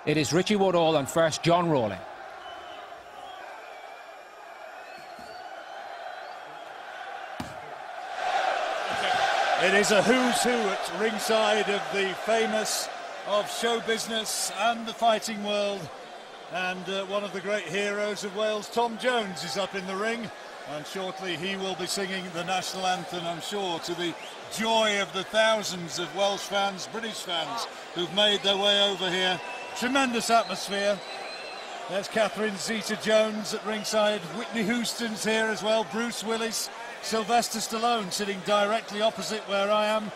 It is Richie Woodall and first John Rawling. It is a who's who at ringside of the famous of show business and the fighting world. And one of the great heroes of Wales, Tom Jones, is up in the ring. And shortly he will be singing the national anthem, I'm sure, to the joy of the thousands of Welsh fans, British fans, who've made their way over here. Tremendous atmosphere. There's Catherine Zeta-Jones at ringside. Whitney Houston's here as well. Bruce Willis. Sylvester Stallone sitting directly opposite where I am.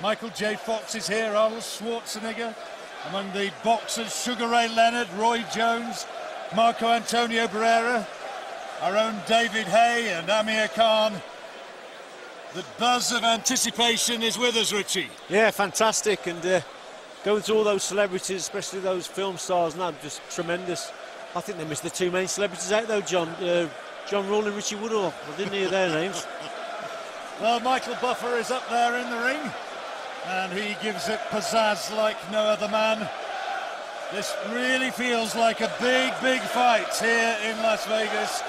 Michael J. Fox is here. Arnold Schwarzenegger. Among the boxers, Sugar Ray Leonard, Roy Jones, Marco Antonio Barrera, our own David Hay and Amir Khan. The buzz of anticipation is with us, Richie. Yeah, fantastic. And going through all those celebrities, especially those film stars, now just tremendous. I think they missed the two main celebrities out though, John Rawling and Richie Woodall. I didn't hear their names. Well, Michael Buffer is up there in the ring, and he gives it pizzazz like no other man. This really feels like a big fight here in Las Vegas.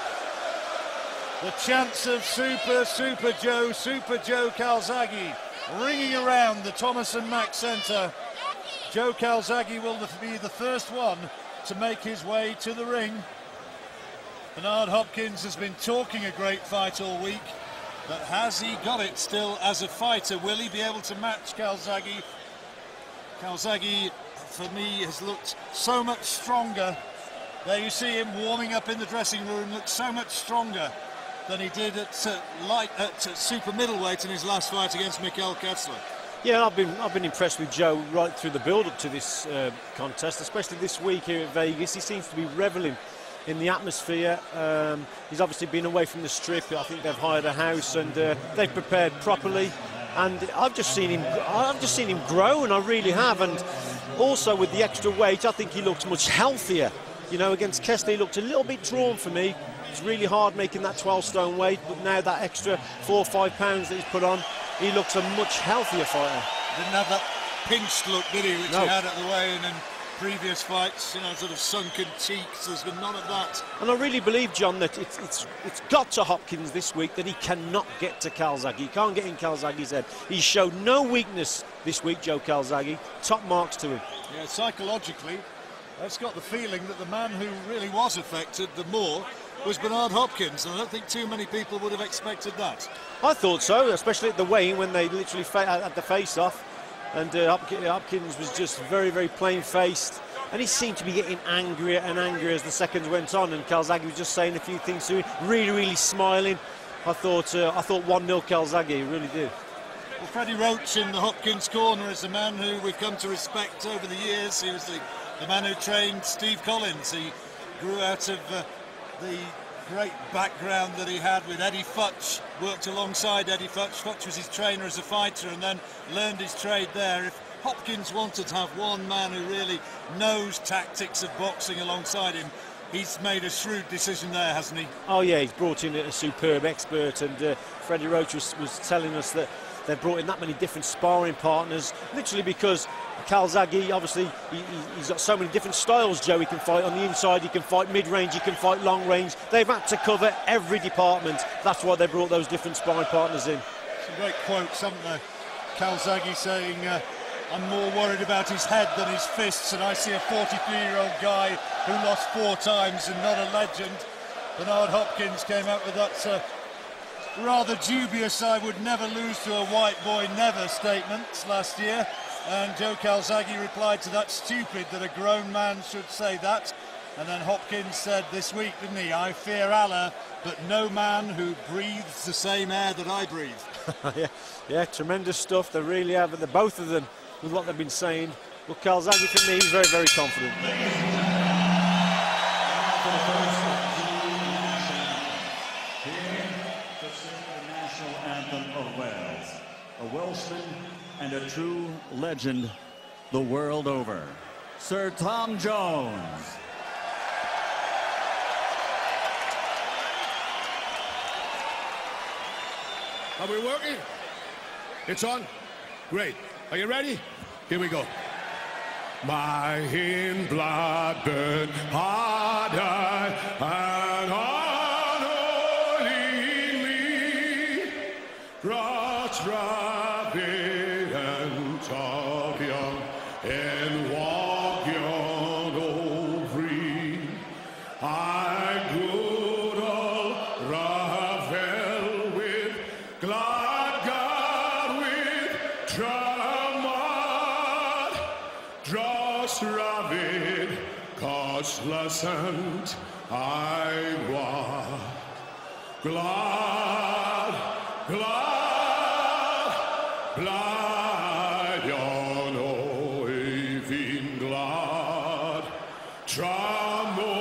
The chants of Super Joe Calzaghe ringing around the Thomas and Mack Centre. Joe Calzaghe will be the first one to make his way to the ring. Bernard Hopkins has been talking a great fight all week, but has he got it still as a fighter? Will he be able to match Calzaghe? Calzaghe, for me, has looked so much stronger. There you see him warming up in the dressing room, looks so much stronger than he did at super middleweight in his last fight against Mikkel Kessler. Yeah, I've been impressed with Joe right through the build-up to this contest, especially this week here at Vegas. He seems to be revelling in the atmosphere. He's obviously been away from the strip. I think they've hired a house and they've prepared properly. And I've just seen him grow, and I really have. And also with the extra weight, I think he looks much healthier. You know, against Kessler, he looked a little bit drawn for me. It's really hard making that 12-stone weight, but now that extra 4 or 5 pounds that he's put on, he looks a much healthier fighter. Didn't have that pinched look, did he, which he had at the weigh-in and previous fights, you know, sort of sunken cheeks. There's been none of that. And I really believe, John, that it's got to Hopkins this week that he cannot get to Calzaghe. He can't get in Calzaghe's head. He showed no weakness this week, Joe Calzaghe. Top marks to him. Yeah, psychologically, I've got the feeling that the man who really was affected the more was Bernard Hopkins, and I don't think too many people would have expected that. I thought so, especially at the weigh-in when they literally had the face-off, and Hopkins was just very plain-faced, and he seemed to be getting angrier and angrier as the seconds went on, and Calzaghe was just saying a few things to him, really smiling. I thought 1-0 Calzaghe, really did. Well, Freddie Roach in the Hopkins corner is a man who we've come to respect over the years. He was the man who trained Steve Collins. He grew out of the great background that he had with Eddie Futch, worked alongside Eddie Futch. Futch was his trainer as a fighter and then learned his trade there. If Hopkins wanted to have one man who really knows tactics of boxing alongside him, he's made a shrewd decision there, hasn't he? Oh yeah, he's brought in a superb expert, and Freddie Roach was telling us that they've brought in that many different sparring partners, literally because Calzaghe, obviously, he's got so many different styles, Joe. He can fight on the inside, he can fight mid-range, he can fight long range. They've had to cover every department. That's why they brought those different sparring partners in. Some great quotes, haven't they? Calzaghe saying, I'm more worried about his head than his fists, and I see a 43-year-old guy who lost 4 times and not a legend. Bernard Hopkins came out with that rather dubious "I would never lose to a white boy never" statement last year, and Joe Calzaghe replied to that, "Stupid that a grown man should say that." And then Hopkins said this week, didn't he, "I fear Allah, but no man who breathes the same air that I breathe." yeah, tremendous stuff. They really have, the both of them, with what they've been saying. Well, Calzaghe, for me, is very confident. A Welshman and a true legend the world over, Sir Tom Jones. Are we working? It's on? Great. Are you ready? Here we go. My in blood burn harder and unholy. Cross Ravi and talk young and walk young old free. I good old Ravel with glad God with Tramad. Dross Ravid costless and I was glad, glad, glad, you know, even glad. Tramo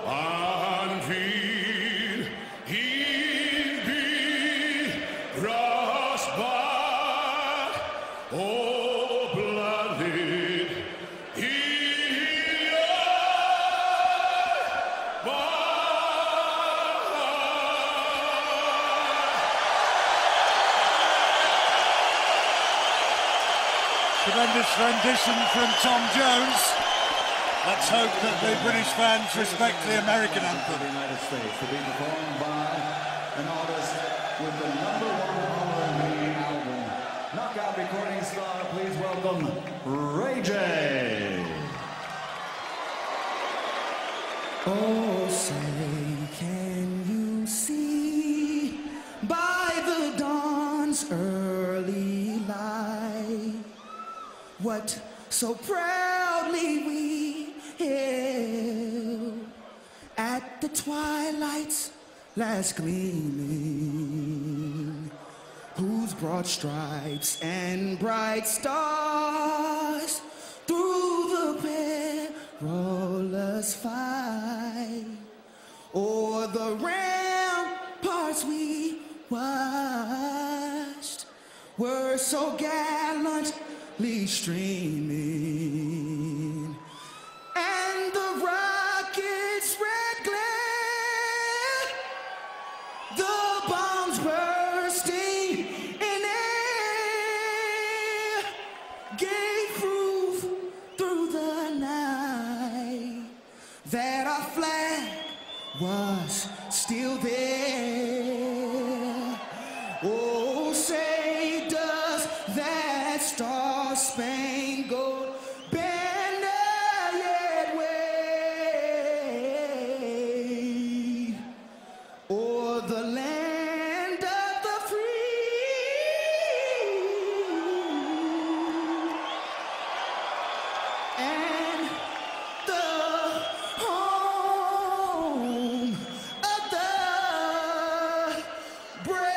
and Vil, in be crossbar, oh, blooded, Tremendous rendition from Tom Jones. Let's hope that the British fans respect the American anthem. The United States to be performed by an artist with the #1 R&B album. Knockout recording star, please welcome Ray J. Oh, say, can you see by the dawn's early light what so proudly we hailed at the twilight's last gleaming, whose broad stripes and bright stars through the perilous fight o'er the ramparts we watched were so gallantly streaming, and the rocket's red glare, the bombs bursting in air, gave proof through the night that our flag was still there. Oh, say does that star-spangled banner yet wave o'er the land of the free and the home of the brave?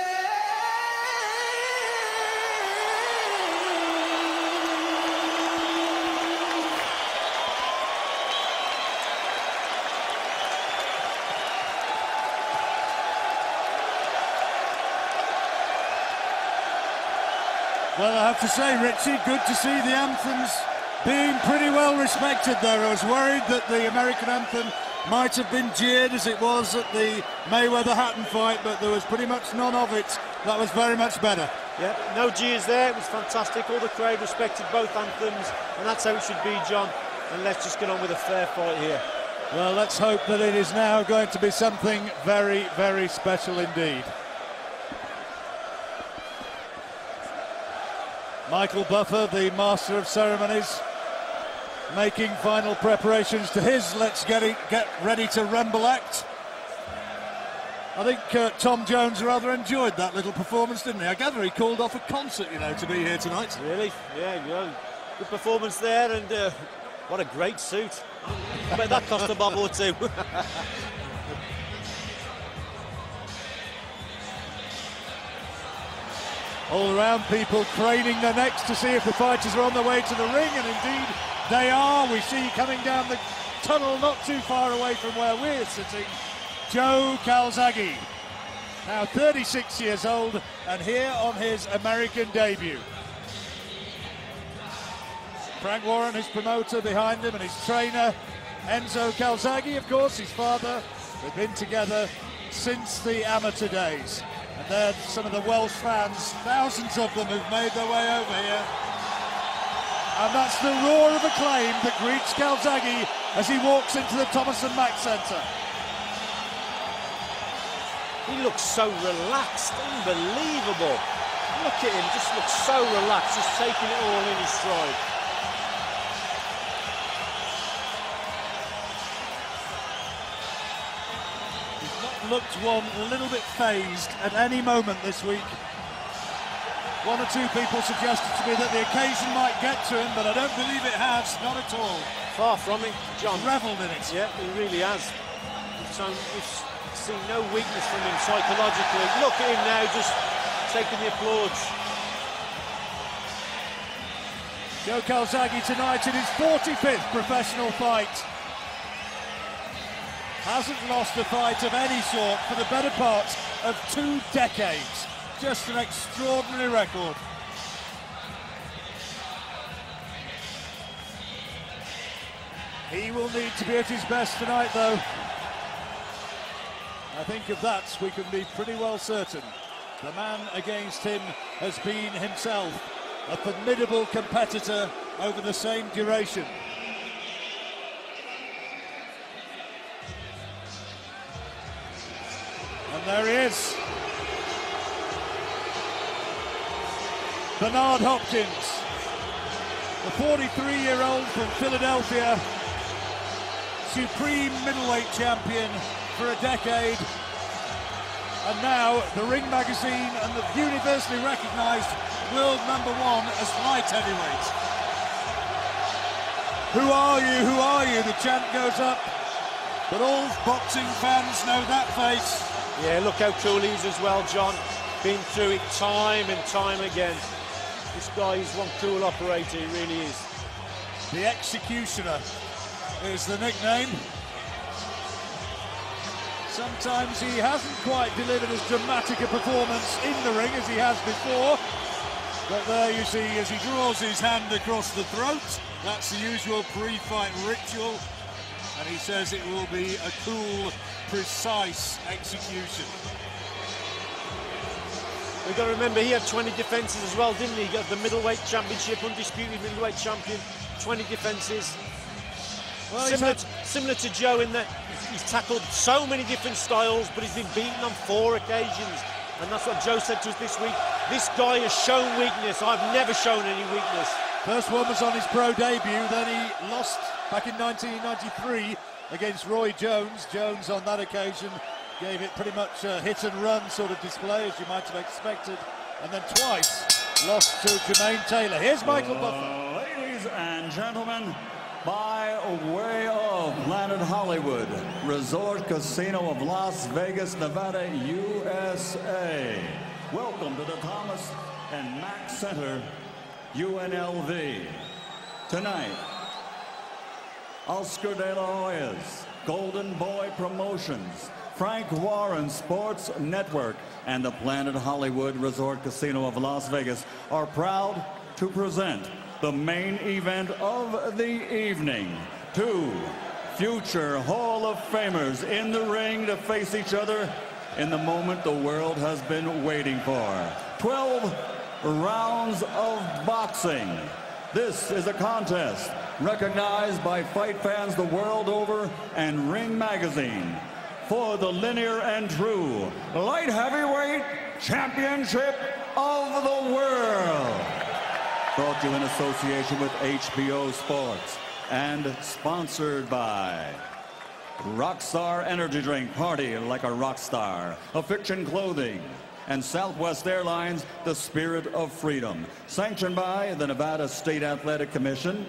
Well, I have to say, Richie, good to see the anthems being pretty well respected there. I was worried that the American anthem might have been jeered as it was at the Mayweather-Hatton fight, but there was pretty much none of it. That was very much better. Yeah, no jeers there. It was fantastic. All the crowd respected both anthems, and that's how it should be, John. And let's just get on with a fair fight here. Well, let's hope that it is now going to be something very, very special indeed. Michael Buffer, the master of ceremonies, making final preparations to his Let's Get Ready to Rumble act. I think Tom Jones rather enjoyed that little performance, didn't he? I gather he called off a concert, you know, to be here tonight. Really? Yeah, good performance there, and what a great suit. I bet that cost a bob or two. All around, people craning their necks to see if the fighters are on their way to the ring, and indeed they are. We see coming down the tunnel not too far away from where we're sitting, Joe Calzaghe, now 36 years old and here on his American debut. Frank Warren, his promoter, behind him, and his trainer Enzo Calzaghe, of course, his father. They've been together since the amateur days. And they're some of the Welsh fans, thousands of them who've made their way over here. And that's the roar of acclaim that greets Calzaghe as he walks into the Thomas & Mack Centre. He looks so relaxed, unbelievable. Look at him, just looks so relaxed, just taking it all in his stride. He's not looked one a little bit phased at any moment this week. One or two people suggested to me that the occasion might get to him, but I don't believe it has, not at all. Far from it, John. Revelled in it. Yeah, he really has. We've seen no weakness from him psychologically. Look at him now, just taking the applause. Joe Calzaghe tonight in his 45th professional fight. Hasn't lost a fight of any sort for the better part of 2 decades. Just an extraordinary record. He will need to be at his best tonight, though. I think of that we can be pretty well certain. The man against him has been himself a formidable competitor over the same duration. And there he is. Bernard Hopkins, the 43-year-old from Philadelphia, supreme middleweight champion for a decade, and now the Ring magazine and the universally recognised world #1 as light heavyweight. Who are you? Who are you? The chant goes up, but all boxing fans know that face. Yeah, look how cool he is as well, John. Been through it time and time again. This guy is one cool operator, he really is. The Executioner is the nickname. Sometimes he hasn't quite delivered as dramatic a performance in the ring as he has before. But there you see, as he draws his hand across the throat, that's the usual pre-fight ritual. And he says it will be a cool, precise execution. We've got to remember he had 20 defences as well, didn't he? He got the middleweight championship, undisputed middleweight champion, 20 defences. Well, similar to Joe in that he's tackled so many different styles, but he's been beaten on 4 occasions. And that's what Joe said to us this week. This guy has shown weakness. I've never shown any weakness. First one was on his pro debut, then he lost back in 1993 against Roy Jones. Jones on that occasion gave it pretty much a hit and run sort of display, as you might have expected, and then twice lost to Jermaine Taylor. Here's Michael Buffer. Ladies and gentlemen, by way of Planet Hollywood Resort Casino of Las Vegas, Nevada, USA, welcome to the Thomas & Mack Center, UNLV. Tonight, Oscar de la Hoya's Golden Boy Promotions, Frank Warren Sports Network, and the Planet Hollywood Resort Casino of Las Vegas are proud to present the main event of the evening. 2 future Hall of Famers in the ring to face each other in the moment the world has been waiting for. 12 rounds of boxing. This is a contest recognized by fight fans the world over and Ring magazine for the linear and true light heavyweight championship of the world. Brought to you in association with HBO Sports and sponsored by Rockstar Energy Drink, party like a rock star, Affliction Clothing, and Southwest Airlines, the Spirit of Freedom. Sanctioned by the Nevada State Athletic Commission,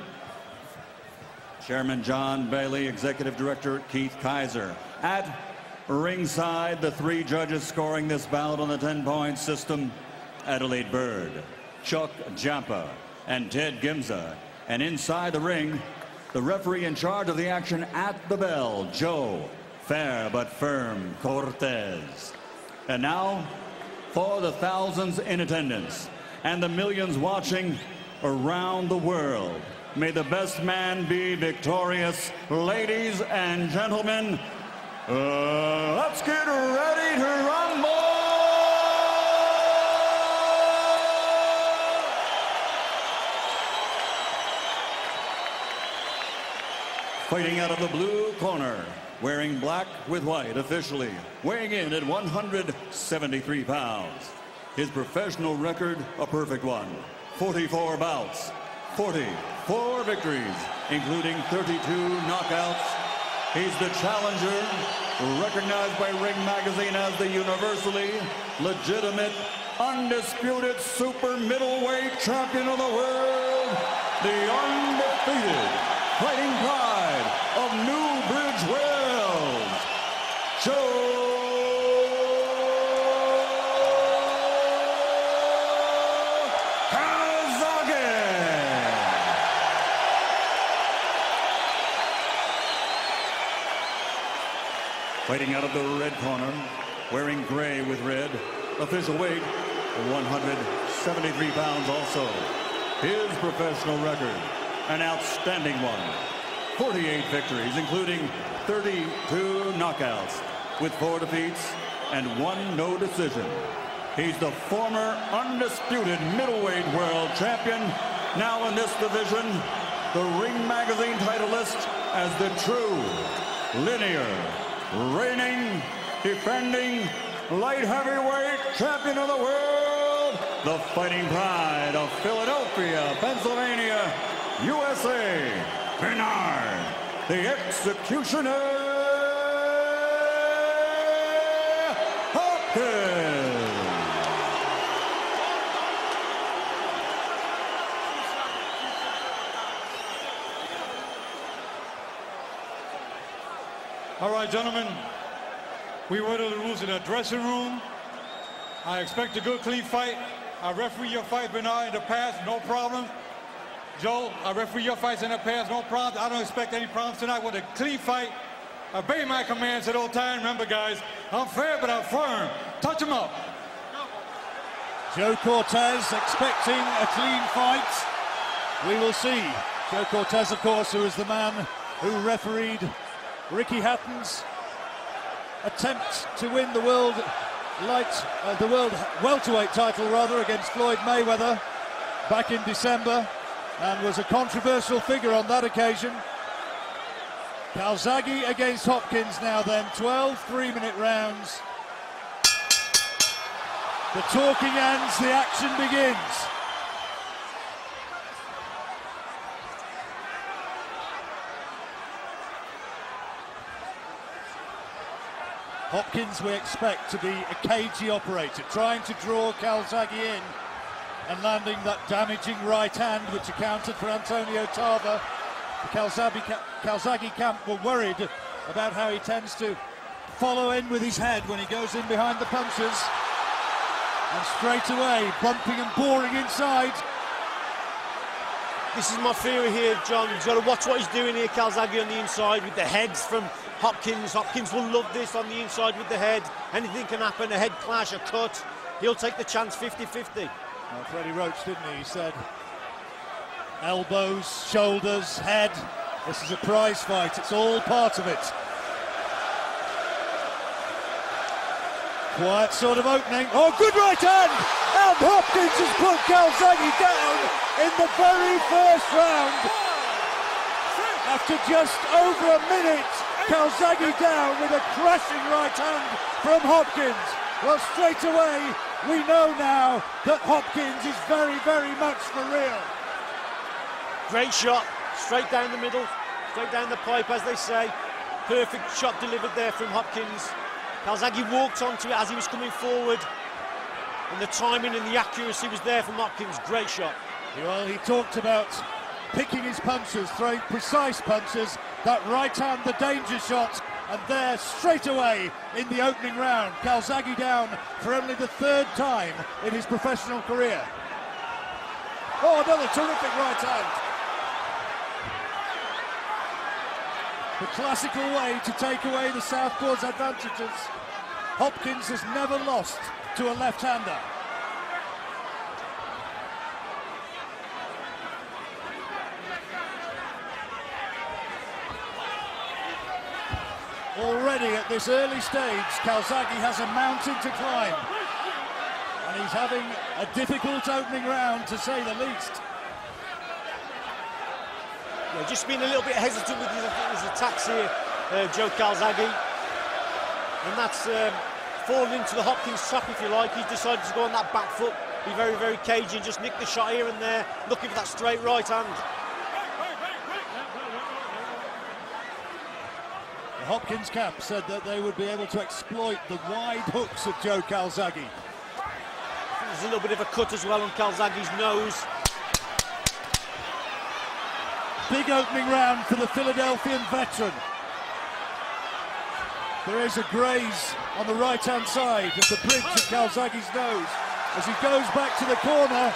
Chairman John Bailey, Executive Director Keith Kaiser. At ringside, the 3 judges scoring this bout on the 10-point system: Adelaide Bird, Chuck Jampa, and Ted Gimza. And inside the ring, the referee in charge of the action at the bell, Joe Fair but Firm Cortez. And now, for the thousands in attendance and the millions watching around the world, may the best man be victorious. Ladies and gentlemen, let's get ready to rumble! Fighting out of the blue corner, wearing black with white officially, weighing in at 173 pounds. His professional record, a perfect one. 44 bouts, 44 victories, including 32 knockouts. He's the challenger, recognized by Ring Magazine as the universally legitimate, undisputed super middleweight champion of the world, the undefeated fighting pride of Newbridge, Wales, Joe Calzaghe. Fighting out of the red corner, wearing gray with red, official weight 173 pounds also. His professional record, an outstanding one. 48 victories, including 32 knockouts, with 4 defeats and 1 no decision. He's the former undisputed middleweight world champion, now in this division, the Ring Magazine title list as the true, linear, reigning, defending light heavyweight champion of the world, the fighting pride of Philadelphia, Pennsylvania, USA, Bernard, the Executioner Hopkins. All right, gentlemen, we went to the rules in the dressing room. I expect a good, clean fight. I referee your fight, Bernard, in the past, no problem. Joe, I referee your fights in the past, no problems. I don't expect any problems tonight. With a clean fight, obey my commands at all times. Remember, guys, I'm fair, but I'm firm. Touch him up. Joe Cortez expecting a clean fight. We will see. Joe Cortez, of course, who is the man who refereed Ricky Hatton's attempt to win the world welterweight title rather against Floyd Mayweather back in December, and was a controversial figure on that occasion. Calzaghe against Hopkins now then, 12 3-minute rounds. The talking ends, the action begins. Hopkins, we expect to be a cagey operator, trying to draw Calzaghe in and landing that damaging right hand which accounted for Antonio Tarver. The Calzaghe camp were worried about how he tends to follow in with his head when he goes in behind the punches, and straight away bumping and boring inside. This is my theory here, John. He's got to watch what he's doing here, Calzaghe, on the inside with the heads from Hopkins. Hopkins will love this on the inside with the head. Anything can happen, a head clash, a cut. He'll take the chance 50-50. Well, Freddie Roach, didn't he? He said elbows, shoulders, head. This is a prize fight. It's all part of it. Quiet sort of opening. Oh, good right hand! And Hopkins has put Calzaghe down in the very first round. After just over a minute, Calzaghe down with a crashing right hand from Hopkins. Well, straight away, we know now that Hopkins is very, very much for real. Great shot, straight down the middle, straight down the pipe, as they say. Perfect shot delivered there from Hopkins. Calzaghe walked onto it as he was coming forward, and the timing and the accuracy was there from Hopkins. Great shot. Well, he talked about picking his punches, throwing precise punches, that right hand, the danger shot, and there straight away in the opening round, Calzaghe down for only the 3rd time in his professional career. Oh, another terrific right hand. The classical way to take away the southpaw's advantages. Hopkins has never lost to a left-hander. Already at this early stage, Calzaghe has a mountain to climb. And he's having a difficult opening round, to say the least. Yeah, just being a little bit hesitant with his attacks here, Joe Calzaghe. And that's fallen into the Hopkins trap, if you like. He's decided to go on that back foot, be very, very cagey, and just nick the shot here and there, looking for that straight right hand. The Hopkins camp said that they would be able to exploit the wide hooks of Joe Calzaghe. There's a little bit of a cut as well on Calzaghe's nose. Big opening round for the Philadelphian veteran. There is a graze on the right-hand side of the bridge of Calzaghe's nose. As he goes back to the corner,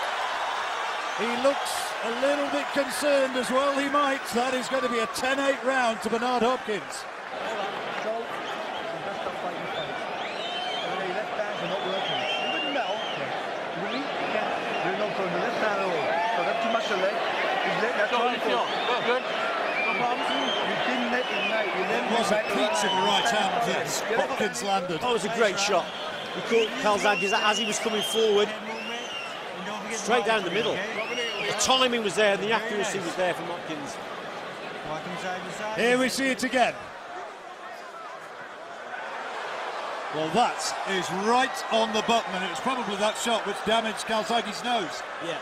he looks a little bit concerned as well. He might. That is going to be a 10-8 round to Bernard Hopkins. It was a cleats in the right hand that Hopkins landed. That was a great shot. He caught Calzaghe as he was coming forward, straight down the middle. The timing was there and the accuracy was there from Hopkins. Here we see it again. Well, that is right on the button, and it was probably that shot which damaged Calzaghe's nose. Yeah.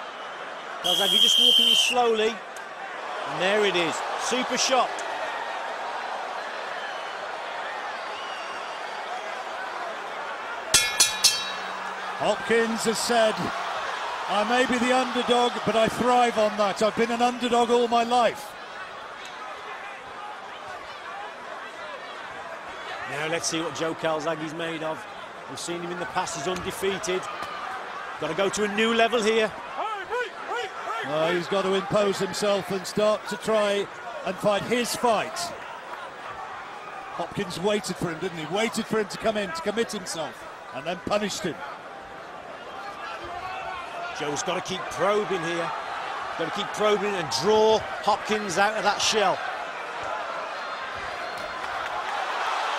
Calzaghe just walking in slowly, and there it is. Super shot. Hopkins has said, I may be the underdog, but I thrive on that. I've been an underdog all my life. Now let's see what Joe Calzaghe's made of. We've seen him in the past, he's undefeated. Got to go to a new level here. He's got to impose himself and start to try and fight his fight. Hopkins waited for him, didn't he? Waited for him to come in, to commit himself, and then punished him. Joe's got to keep probing here. Got to keep probing and draw Hopkins out of that shell.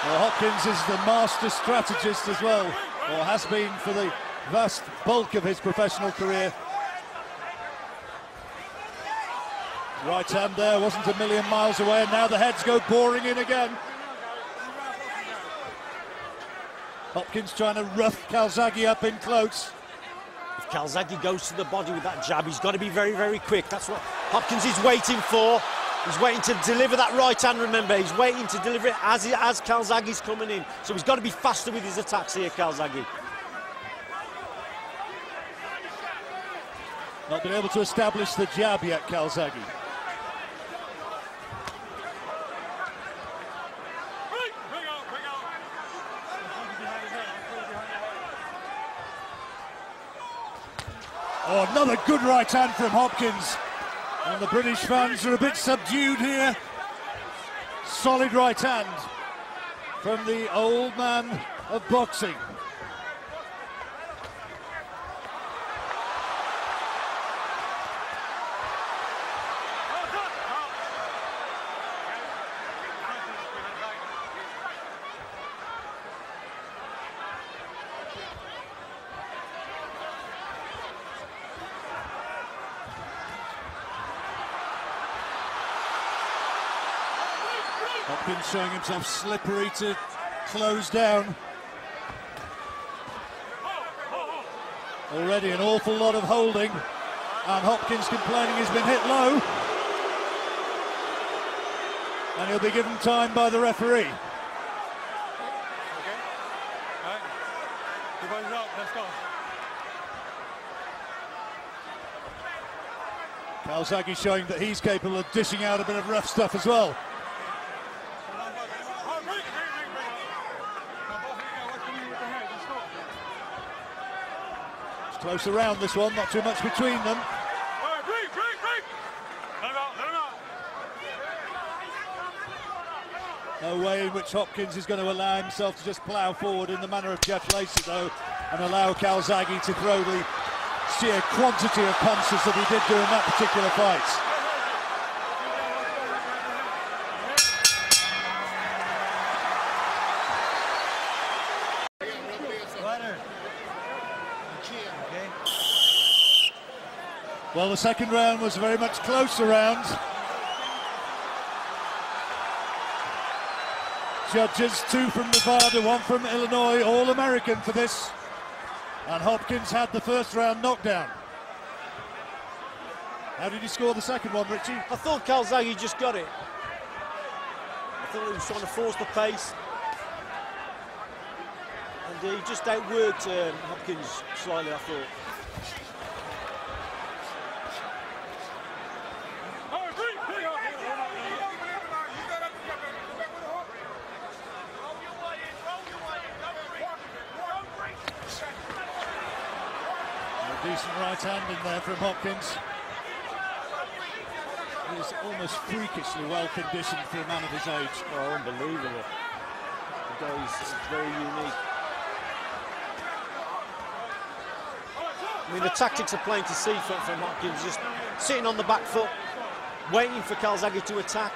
Well, Hopkins is the master strategist as well, or has been for the vast bulk of his professional career. Right hand there wasn't a million miles away, and now the heads go boring in again. Hopkins trying to rough Calzaghe up in close. If Calzaghe goes to the body with that jab, he's got to be very, very quick. That's what Hopkins is waiting for. He's waiting to deliver that right hand, remember. He's waiting to deliver it as Calzaghe's coming in. So he's got to be faster with his attacks here, Calzaghe. Not been able to establish the jab yet, Calzaghe. Oh, another good right hand from Hopkins. And the British fans are a bit subdued here. Solid right hand from the old man of boxing. Hopkins showing himself slippery to close down. Already an awful lot of holding, and Hopkins complaining he's been hit low. And he'll be given time by the referee. Okay. All right. Everybody's out. Let's go. Calzaghe showing that he's capable of dishing out a bit of rough stuff as well. It's close around this one, not too much between them. No way in which Hopkins is going to allow himself to just plough forward in the manner of Jeff Lacey, though, and allow Calzaghe to throw the sheer quantity of punches that he did do in that particular fight. Well, the second round was very much closer round. Judges, 2 from Nevada, 1 from Illinois, all American for this. And Hopkins had the first round knockdown. How did he score the second one, Richie? I thought Calzaghe just got it. I thought he was trying to force the pace. And he just outworked Hopkins slightly, I thought. A decent right hand in there from Hopkins. He's almost freakishly well conditioned for a man of his age. Oh, unbelievable. The guy's very unique. I mean, the tactics are plain to see from Hopkins, just sitting on the back foot, waiting for Calzaghe to attack.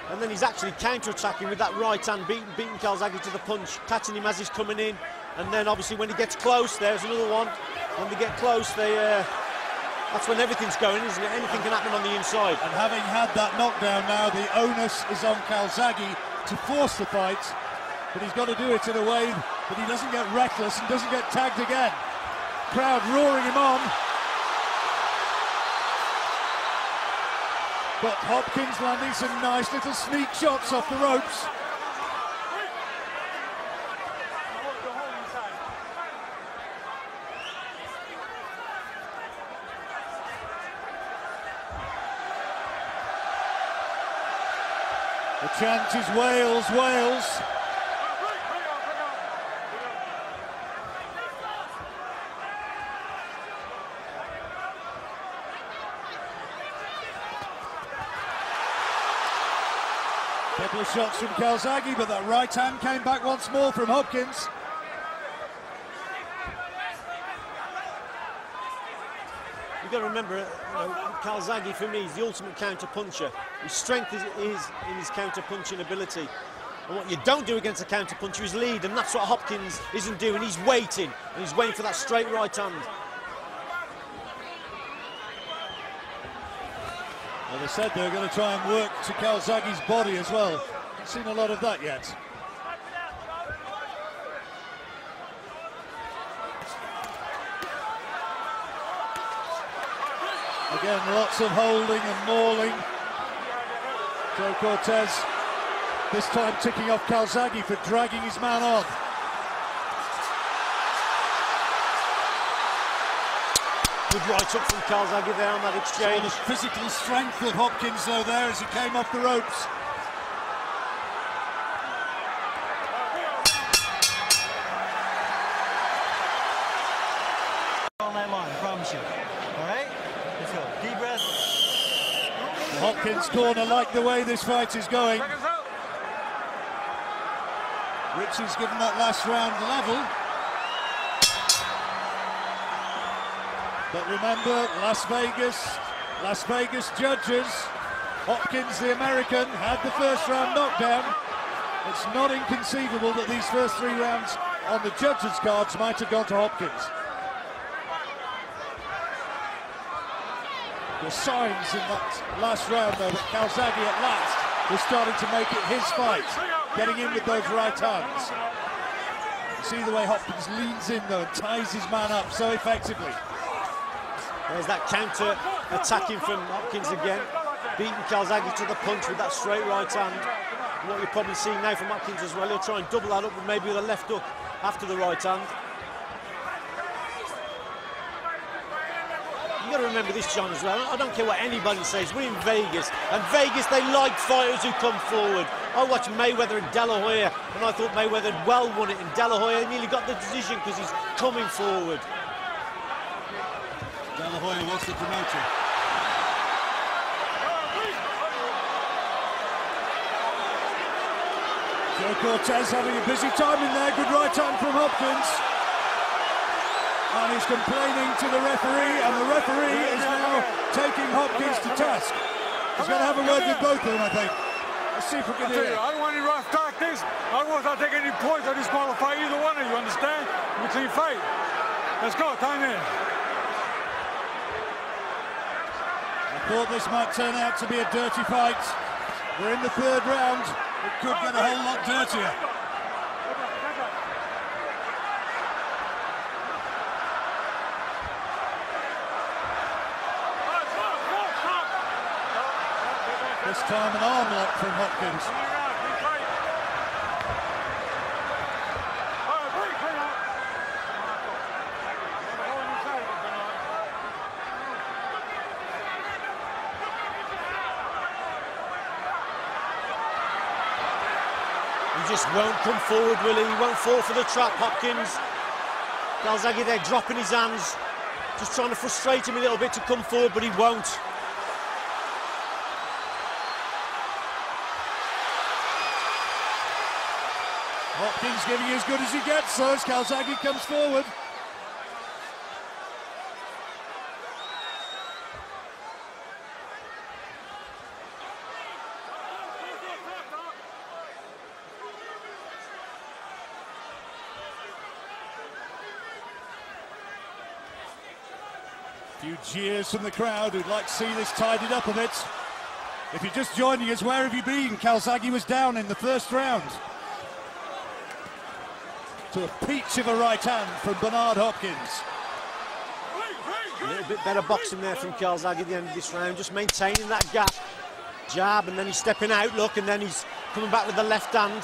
And then he's actually counter-attacking with that right hand, beating Calzaghe to the punch, catching him as he's coming in. And then obviously when he gets close, there's another one. When they get close, that's when everything's going, isn't it? Anything can happen on the inside. And having had that knockdown now, the onus is on Calzaghe to force the fight, but he's got to do it in a way that he doesn't get reckless and doesn't get tagged again. Crowd roaring him on. But Hopkins landing some nice little sneak shots off the ropes. The chant is Wales, Wales. Couple of shots from Calzaghe, but that right hand came back once more from Hopkins. You've got to remember, Calzaghe for me is the ultimate counter-puncher. His strength is in his counter-punching ability. And what you don't do against a counter-puncher is lead, and that's what Hopkins isn't doing. He's waiting, and he's waiting for that straight right hand. Well, they said they were going to try and work to Calzaghe's body as well. Haven't seen a lot of that yet. Again, lots of holding and mauling. Joe Cortez this time ticking off Calzaghe for dragging his man on. Good right up from Calzaghe there on that exchange. The physical strength of Hopkins though there as he came off the ropes. All night long, I promise you. All right? Let's go. Deep breath. The Hopkins corner like the way this fight is going. Richie's given that last round level. But remember, Las Vegas judges. Hopkins, the American, had the first round knockdown. It's not inconceivable that these first 3 rounds on the judges' cards might have gone to Hopkins. The signs in that last round, though, that Calzaghe at last was starting to make it his fight, getting in with those right hands. You see the way Hopkins leans in, though, and ties his man up so effectively. There's that counter attacking from Hopkins again, beating Calzaghe to the punch with that straight right hand. And what you're probably seeing now from Hopkins as well, he'll try and double that up with maybe the left hook after the right hand. You've got to remember this, John, as well. I don't care what anybody says. We're in Vegas, and Vegas, they like fighters who come forward. I watched Mayweather and De La Hoya, and I thought Mayweather had well won it, and De La Hoya nearly got the decision because he's coming forward. De La Hoya was the promoter. Joe Cortez having a busy time in there. Good right hand from Hopkins. And he's complaining to the referee, and the referee is now taking Hopkins to task. He's going to have a word with both of them, I think. Let's see if we can hear it. I don't want any rough tactics. I don't want to take any points or disqualify either one of you, understand? We clean fight. Let's go, time in. I thought this might turn out to be a dirty fight. We're in the third round. It could get a whole lot dirtier. This time an arm lock from Hopkins. He just won't come forward, will he? He won't fall for the trap, Hopkins. Calzaghe there dropping his hands, just trying to frustrate him a little bit to come forward, but he won't. Hopkins giving as good as he gets, so as Calzaghe comes forward. A few jeers from the crowd who'd like to see this tidied up a bit. If you're just joining us, where have you been? Calzaghe was down in the first round. To a peach of a right hand from Bernard Hopkins. A little bit better boxing there from Calzaghe at the end of this round, just maintaining that gap. Jab, and then he's stepping out, look, and then he's coming back with the left hand.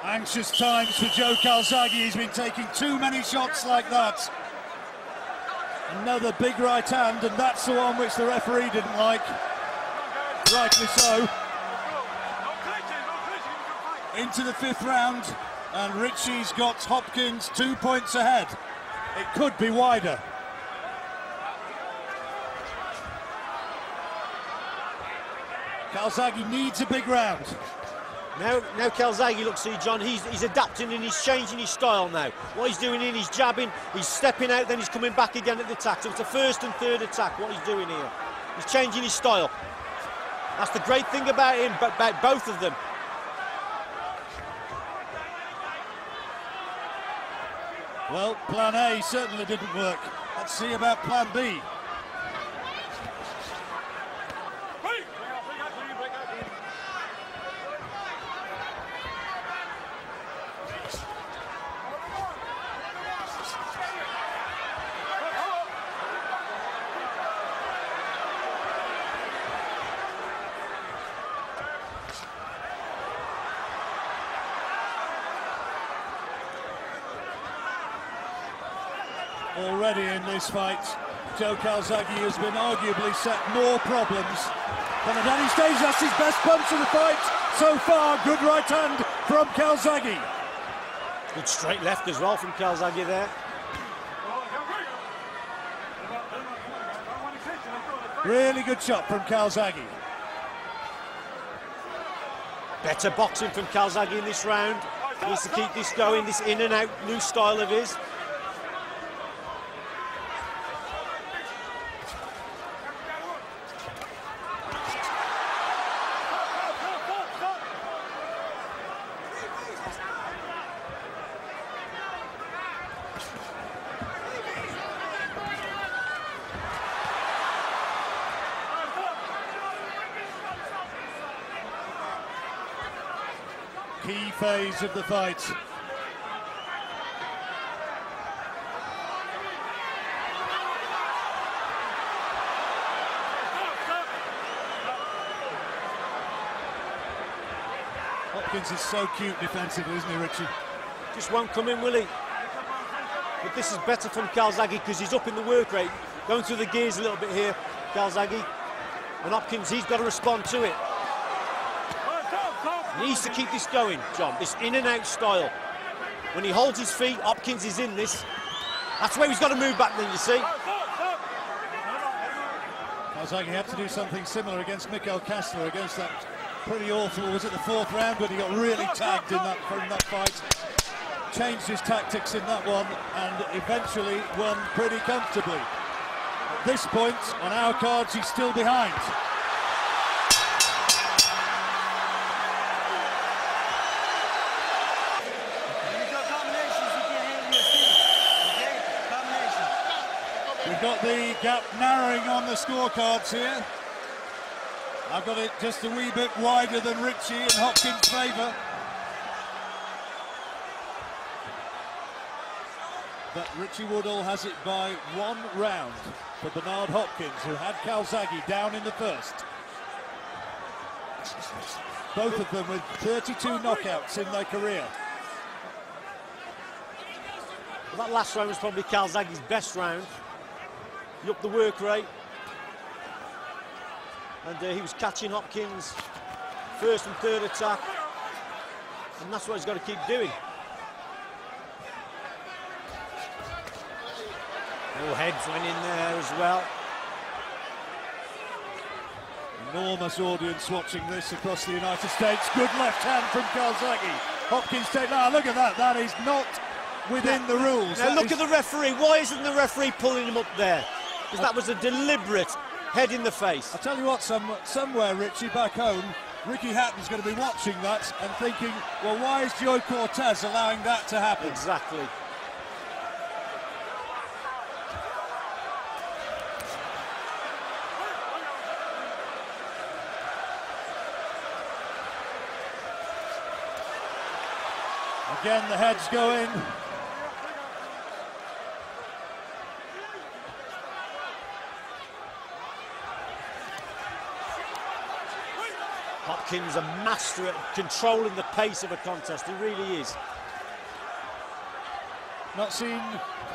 Anxious times for Joe Calzaghe. He's been taking too many shots like that. Another big right hand, and that's the one which the referee didn't like. Rightly so. Into the fifth round, and Richie's got Hopkins 2 points ahead. It could be wider. Calzaghe needs a big round. Now Calzaghe, look, see, John, he's adapting and he's changing his style now. What he's doing he's jabbing, he's stepping out, then he's coming back again at the attack. So it's a first and third attack, what he's doing here. He's changing his style. That's the great thing about him, but about both of them. Well, plan A certainly didn't work. Let's see about plan B. Already in this fight, Joe Calzaghe has been arguably set more problems than at any stage. That's his best punch of the fight so far. Good right hand from Calzaghe. Good straight left as well from Calzaghe there. Really good shot from Calzaghe. Better boxing from Calzaghe in this round. He needs to keep this going, this in and out new style of his. Key phase of the fight. Hopkins is so cute defensively, isn't he, Richie? Just won't come in, will he? But this is better from Calzaghe because he's up in the work rate, going through the gears a little bit here, Calzaghe. And Hopkins, he's got to respond to it. He needs to keep this going, John, this in and out style. When he holds his feet, Hopkins is in this. That's where he's got to move back then, you see. Calzaghe had to do something similar against Mikel Kastler, against that pretty awful, was it the fourth round, but he got really tagged in that fight. Changed his tactics in that one and eventually won pretty comfortably. At this point, on our cards, he's still behind. We've got the gap narrowing on the scorecards here. I've got it just a wee bit wider than Richie in Hopkins' favour. But Richie Woodall has it by 1 round for Bernard Hopkins, who had Calzaghe down in the first. Both of them with 32 knockouts in their career. Well, that last round was probably Calzaghe's best round. He upped the work rate. And he was catching Hopkins' first and third attack. And that's what he's got to keep doing. Oh, heads went in there as well. Enormous audience watching this across the United States. Good left hand from Calzaghe. Hopkins take. Now look at that. That is not within the rules. Now look at the referee. Why isn't the referee pulling him up there? Because that was a deliberate head in the face. I'll tell you what, somewhere, Richie, back home, Ricky Hatton's going to be watching that and thinking, well, why is Joe Cortez allowing that to happen? Exactly. Again, the heads go in. Hopkins, a master at controlling the pace of a contest. He really is. Not seen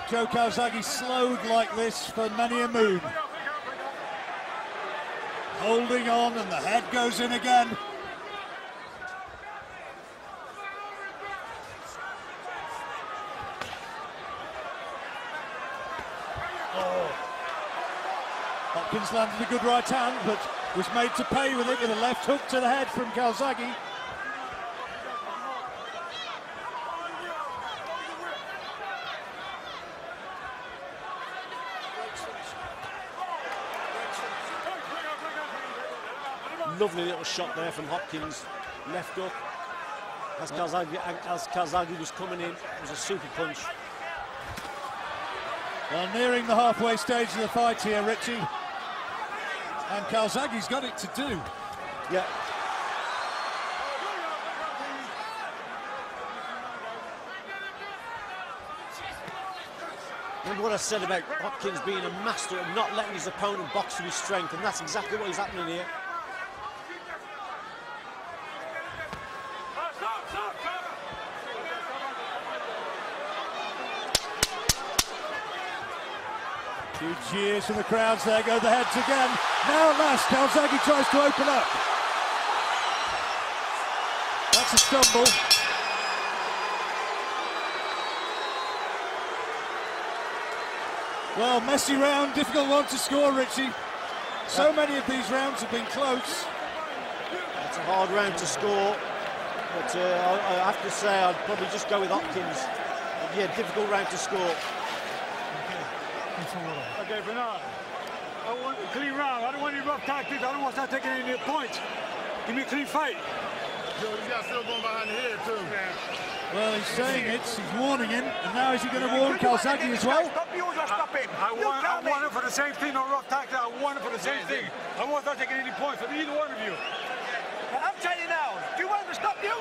Joe Calzaghe slowed like this for many a moon. Holding on, and the head goes in again. Hopkins landed a good right hand, but was made to pay with it with a left hook to the head from Calzaghe. Lovely little shot there from Hopkins, left up. As Calzaghe was coming in, it was a super punch. Well, nearing the halfway stage of the fight here, Richie. And Calzaghe's got it to do. Yeah. Remember what I said about Hopkins being a master of not letting his opponent box to his strength, and that's exactly what is happening here. Huge cheers from the crowds. There go the heads again. Now at last, Calzaghe tries to open up. That's a stumble. Well, messy round, difficult one to score, Richie. So many of these rounds have been close. It's a hard round to score, but I have to say I'd probably just go with Hopkins. Yeah, difficult round to score. Okay, Bernard, I want a clean round. I don't want any rough tactics. I don't want to start taking any points. Give me a clean fight. Joe, you got still going behind the head, too. Well, he's saying it, he's warning him, and now is he going to warn Calzaghe as well? Stop you or stop him? I want it for the same thing, no rough tactics. I want it for the same thing. I don't want to start taking any points from either one of you. I'm telling you now, do you want him to stop you?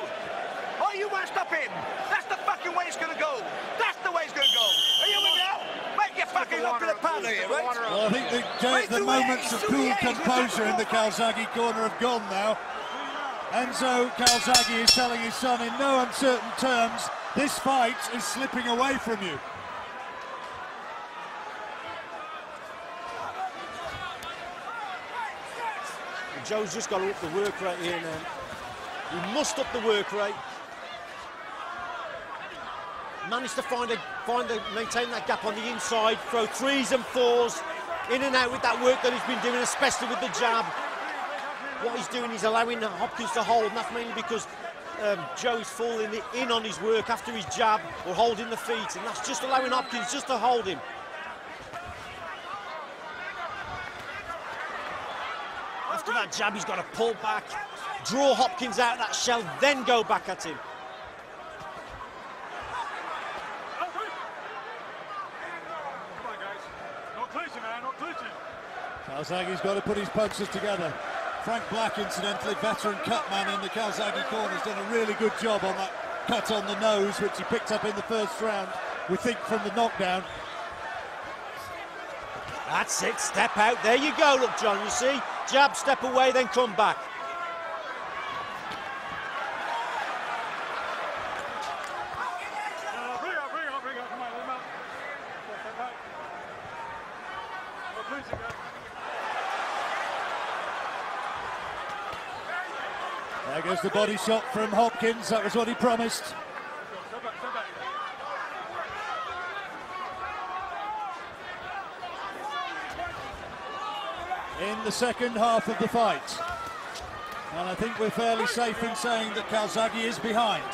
Or you want to stop him? That's the fucking way it's going to go. That's the way it's going to go. Are you with me now? Make your fucking look to the panel here, right? Well, I think the moments of cool composure in the Calzaghe corner have gone now. Enzo Calzaghe is telling his son in no uncertain terms, this fight is slipping away from you. Joe's just got to up the work rate here now. He must up the work rate. Managed to maintain that gap on the inside, throw threes and fours, in and out with that work that he's been doing, especially with the jab. What he's doing is allowing Hopkins to hold, and that's mainly because Joe is falling in on his work after his jab or holding the feet, and that's just allowing Hopkins just to hold him. After that jab, he's got to pull back, draw Hopkins out of that shell, then go back at him. Come on, guys. No clinching Calzaghe's got to put his punches together. Frank Black, incidentally, veteran cutman in the Calzaghe corner, has done a really good job on that cut on the nose, which he picked up in the first round, we think, from the knockdown. That's it, step out, there you go, look John, you see? Jab, step away, then come back. There goes the body shot from Hopkins, that was what he promised. In the second half of the fight. And I think we're fairly safe in saying that Calzaghe is behind.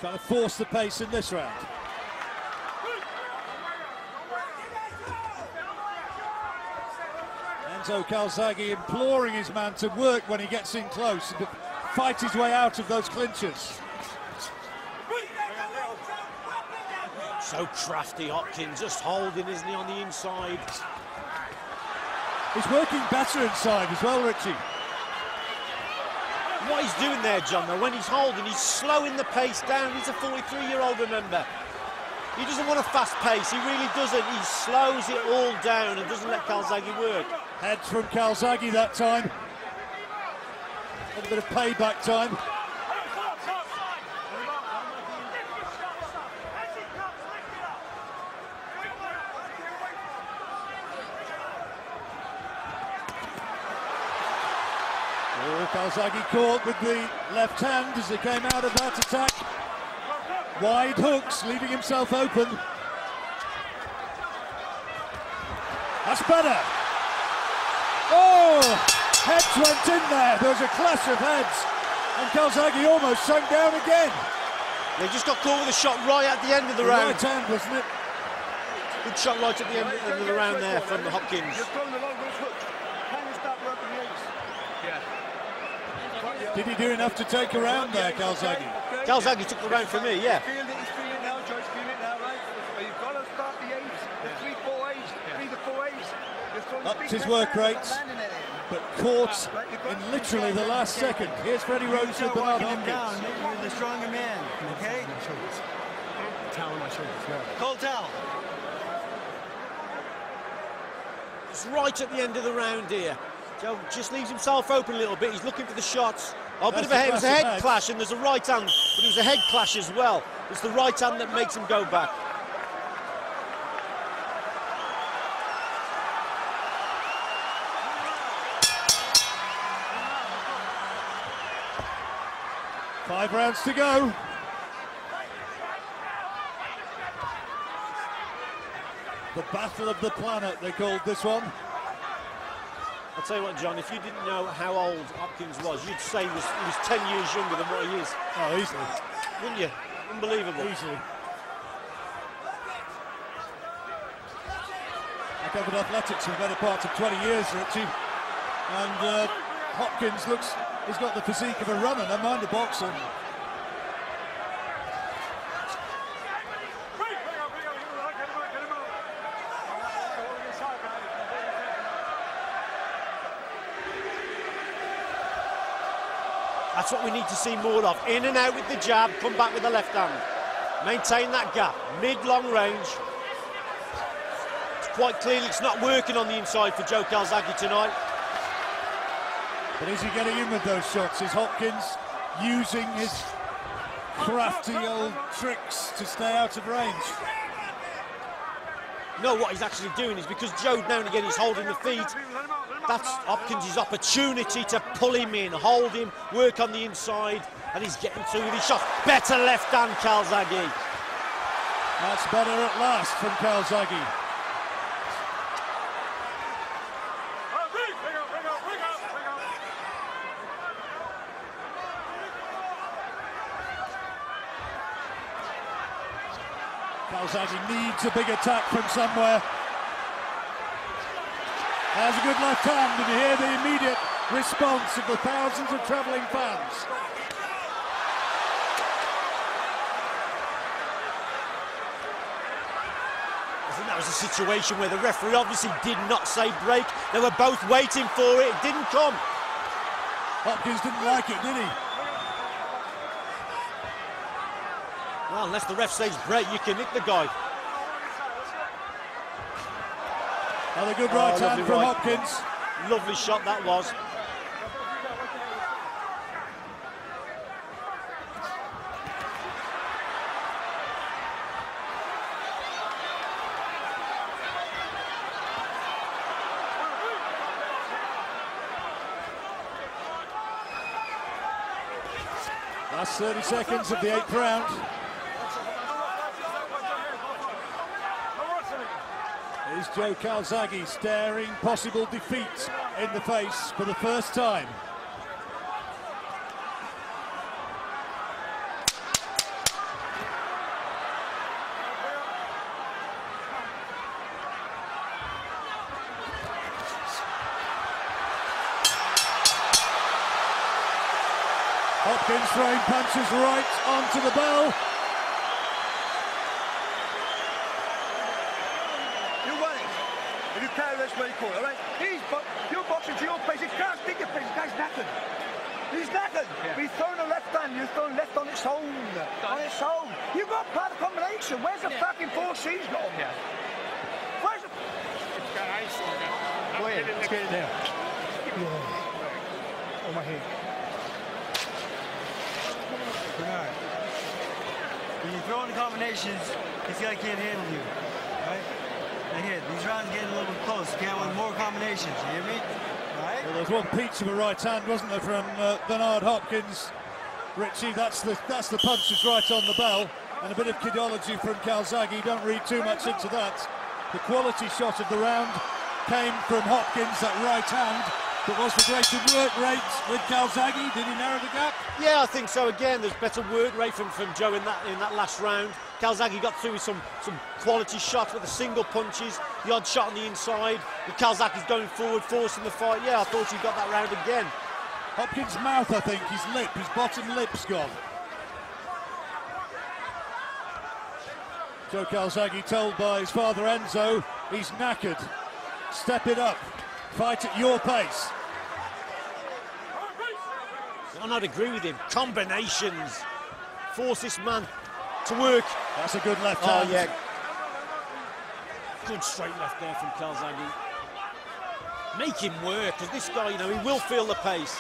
Trying to force the pace in this round. Enzo Calzaghe imploring his man to work when he gets in close and to fight his way out of those clinches. So crafty, Hopkins, just holding, isn't he, on the inside? He's working better inside as well, Richie. What he's doing there, John, though, when he's holding, he's slowing the pace down. He's a 43-year-old, remember. He doesn't want a fast pace, he really doesn't. He slows it all down and doesn't let Calzaghe work. Heads from Calzaghe that time. A little bit of payback time. Calzaghe caught with the left hand as he came out of that attack. Wide hooks, leaving himself open. That's better. Oh, heads went in there. There was a clash of heads. And Calzaghe almost sunk down again. They just got caught with a shot right at the end of the round. Right hand, wasn't it? Good shot right at the end of the round there from the Hopkins. Did he do enough to take a round there, Calzaghe? Calzaghe took the round for me, yeah. Feel it, he's feeling it now, George, feel it now, right? You've got to start the A's, the 3-4 A's, 3-4 A's. Upped his work rate, but caught in literally the last second. Here's Freddie Rhodes with Bernard Hopkins. You're the stronger man, okay? Towel on my shoulders, no. Cold towel. It's right at the end of the round here. Joe just leaves himself open a little bit. He's looking for the shots. Oh, bit of a head, it was a head clash, and there's a right hand, but it was a head clash as well. It's the right hand that makes him go back. Five rounds to go. The Battle of the Planet, they called this one. I'll tell you what, John, if you didn't know how old Hopkins was, you'd say he was 10 years younger than what he is. Oh, easily. Wouldn't you? Unbelievable. Easily. I covered athletics for the better part of 20 years, Richie. And Hopkins looks, he's got the physique of a runner, never mind a boxer. That's what we need to see more of. In and out with the jab, come back with the left hand. Maintain that gap, mid-long range. It's quite clearly it's not working on the inside for Joe Calzaghe tonight. But is he getting in with those shots? Is Hopkins using his crafty old tricks to stay out of range? No, what he's actually doing is because Joe now and again is holding the feet. That's Hopkins' opportunity to pull him in, hold him, work on the inside, and he's getting through with his shot. Better left hand, Calzaghe. That's better at last from Calzaghe. Calzaghe needs a big attack from somewhere. There's a good left hand, and you hear the immediate response of the thousands of travelling fans. That was a situation where the referee obviously did not say break. They were both waiting for it. It didn't come. Hopkins didn't like it, did he? Well, unless the ref says break, you can hit the guy. Another good right hand from Hopkins. Lovely shot that was. Last 30 seconds of the 8th round. Is Joe Calzaghe staring possible defeat in the face for the first time. Hopkins throwing punches right onto the bell. You won it. If you carry this way, cool, all right? You're boxing to your pace. You can't stick your pace. The guy's knackered. He's knackered. Yeah. He's throwing a left hand. You're throwing left on its own. On its own. You've got part of the combination. Where's the fucking 4C's gone? Yeah. Where's the... It's got ice on it. Go ahead. Let's get it there. Yeah. Oh, my head. Bernard, when you're throwing combinations, this guy can't handle you, right? Now here, these rounds getting a little bit close. You can't win more combinations, you hear me? Right? Well, there's one peach of a right hand, wasn't there, from Bernard Hopkins. Richie, that's the punch that's right on the bell. And a bit of kidology from Calzaghe. Don't read too much into that. The quality shot of the round came from Hopkins, that right hand. But was the greater work rate with Calzaghe? Did he narrow the gap? Yeah, I think so. Again, there's better work rate from Joe in that last round. Calzaghe got through with some quality shots with the single punches, the odd shot on the inside. And Calzaghe's going forward, forcing the fight. Yeah, I thought he got that round again. Hopkins' mouth, I think, his lip, his bottom lip's gone. Joe Calzaghe told by his father Enzo, he's knackered. Step it up. Fight at your pace. I don't agree with him. Combinations. Force this man to work. That's a good left hand. Oh, yeah. Good straight left there from Calzaghe. Make him work, because this guy, you know, he will feel the pace.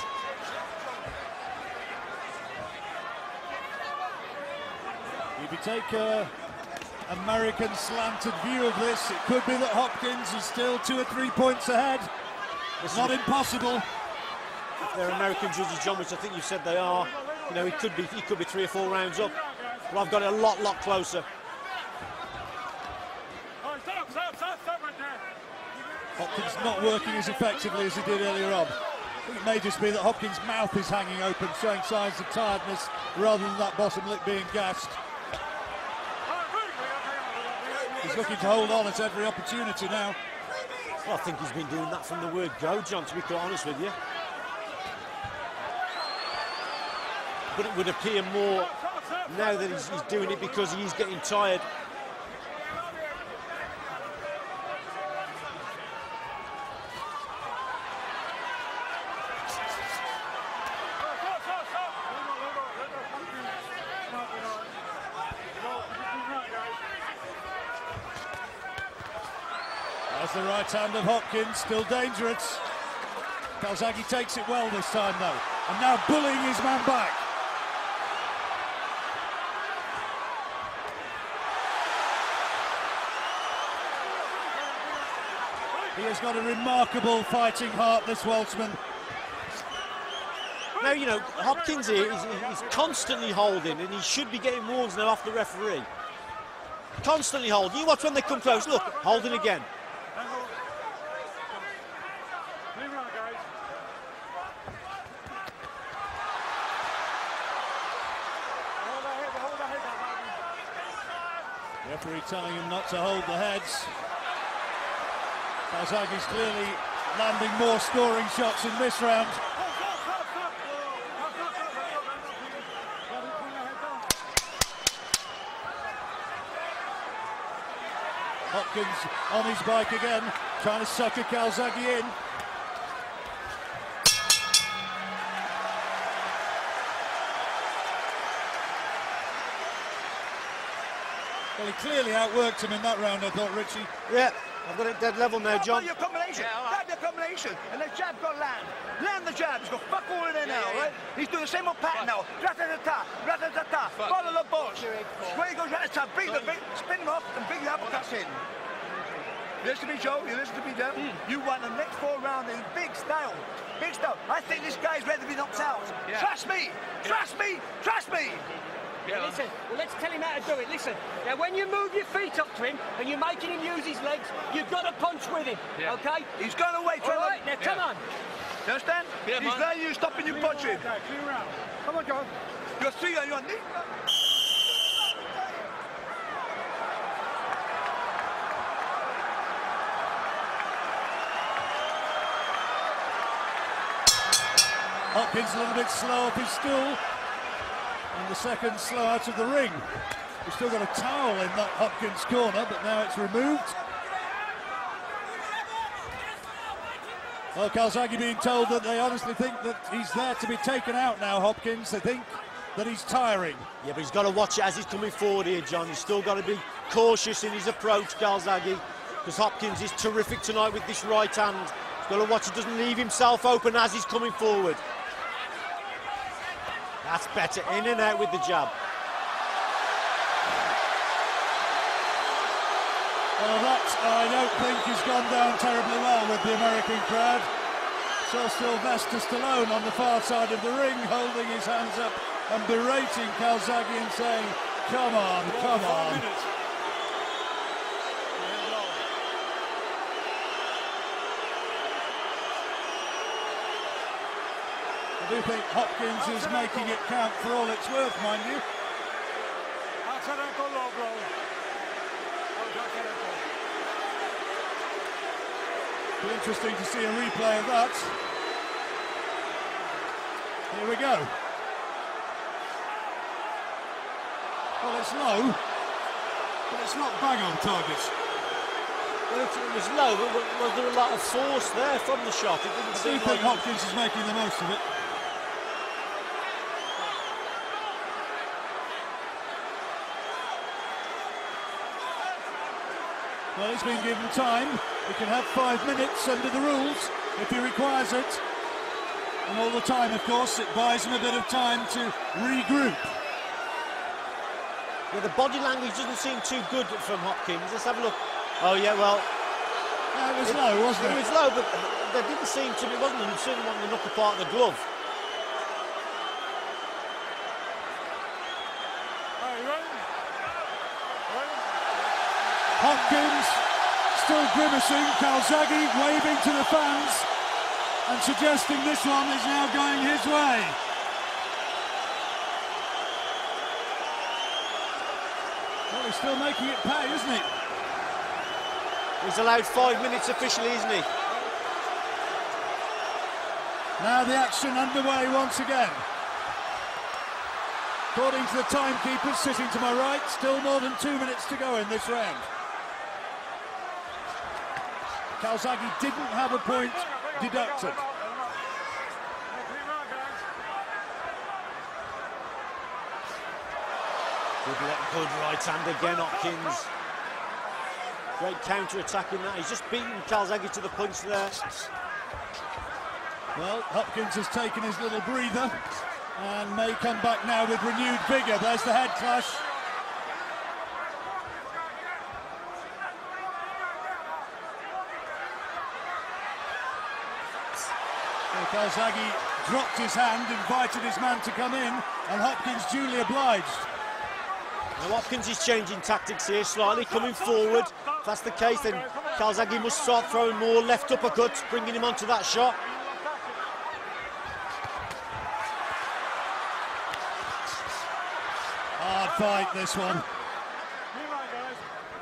If you take an American slanted view of this, it could be that Hopkins is still 2 or 3 points ahead. It's not impossible. If they're American judges, John, which I think you said they are, you know, he could be 3 or 4 rounds up. But I've got it a lot closer. Hopkins not working as effectively as he did earlier on. I think it may just be that Hopkins' mouth is hanging open, showing signs of tiredness, rather than that bottom lip being gashed. He's looking to hold on at every opportunity now. Well, I think he's been doing that from the word go, John, to be quite honest with you. But it would appear more now that he's doing it because he's getting tired. That's the right hand of Hopkins, still dangerous. Calzaghe takes it well this time though, and now bullying his man back. He has got a remarkable fighting heart, this Welshman. Now, you know, Hopkins here is constantly holding, and he should be getting warns now off the referee. Constantly holding. You watch when they come close. Look, holding again. Referee telling him not to hold the heads. Calzaghe's clearly landing more scoring shots in this round. Hopkins on his bike again, trying to sucker Calzaghe in. Well, he clearly outworked him in that round, I thought, Richie. Yeah, I've got it dead level now, John. Your combination, grab your combination, and the jab got land. Land the jab, he's got fuck all in there now, right? He's doing the same old pattern now. Rat-a-ta-ta, rat-a-ta-ta, follow the boss. Where he goes rat-a-ta, spin him off, and bring the uppercuts in. You listen to me, Joe, you listen to me, Joe. You won the next 4 rounds in big style. Big style. I think this guy's ready to be knocked out. Yeah. Trust me, trust me, trust me. Yeah, listen, well, let's tell him how to do it. Listen, now when you move your feet up to him and you're making him use his legs, you've got to punch with him, okay? He's going away, Trevor. All right, now come on. You understand? Yeah, he's letting you stopping you punching. Clear out. Come on, John. You're 3 on your knee. Hopkins a little bit slow off his stool. And the second slow out of the ring. We've still got a towel in that Hopkins corner, but now it's removed. Well, Calzaghe being told that they honestly think that he's there to be taken out now, Hopkins. They think that he's tiring. Yeah, but he's got to watch it as he's coming forward here, John. He's still got to be cautious in his approach, Calzaghe, because Hopkins is terrific tonight with this right hand. He's got to watch he doesn't leave himself open as he's coming forward. That's better, in and out with the jab. Well, that I don't think has gone down terribly well with the American crowd. So Sylvester Stallone on the far side of the ring, holding his hands up and berating Calzaghe and saying, come on, come on. I do think Hopkins is making it count for all it's worth, mind you. Be interesting to see a replay of that. Here we go. Well, it's low, but it's not bang on target. Well, it was low, but was there a lot of force there from the shot? It didn't seem I do think like Hopkins is making the most of it. Well, he's been given time. He can have 5 minutes under the rules if he requires it. And all the time, of course, it buys him a bit of time to regroup. Yeah, the body language doesn't seem too good from Hopkins. Let's have a look. Oh, yeah, well... Yeah, it was low, wasn't it? It was low, but there didn't seem to be, it wasn't certainly on the knuckle part of the glove. Hopkins still grimacing, Calzaghe waving to the fans and suggesting this one is now going his way. Well, he's still making it pay, isn't he? He's allowed 5 minutes officially, isn't he? Now the action underway once again. According to the timekeepers sitting to my right, still more than 2 minutes to go in this round. Calzaghe didn't have a point deducted. Good right hand again, Hopkins. Great counter-attack in that. He's just beaten Calzaghe to the punch there. Well, Hopkins has taken his little breather and may come back now with renewed vigour. There's the head clash. So Calzaghe dropped his hand, invited his man to come in, and Hopkins duly obliged. Now Hopkins is changing tactics here slightly, coming forward. If that's the case, then Calzaghe must start throwing more left uppercuts, bringing him onto that shot. Hard fight, this one.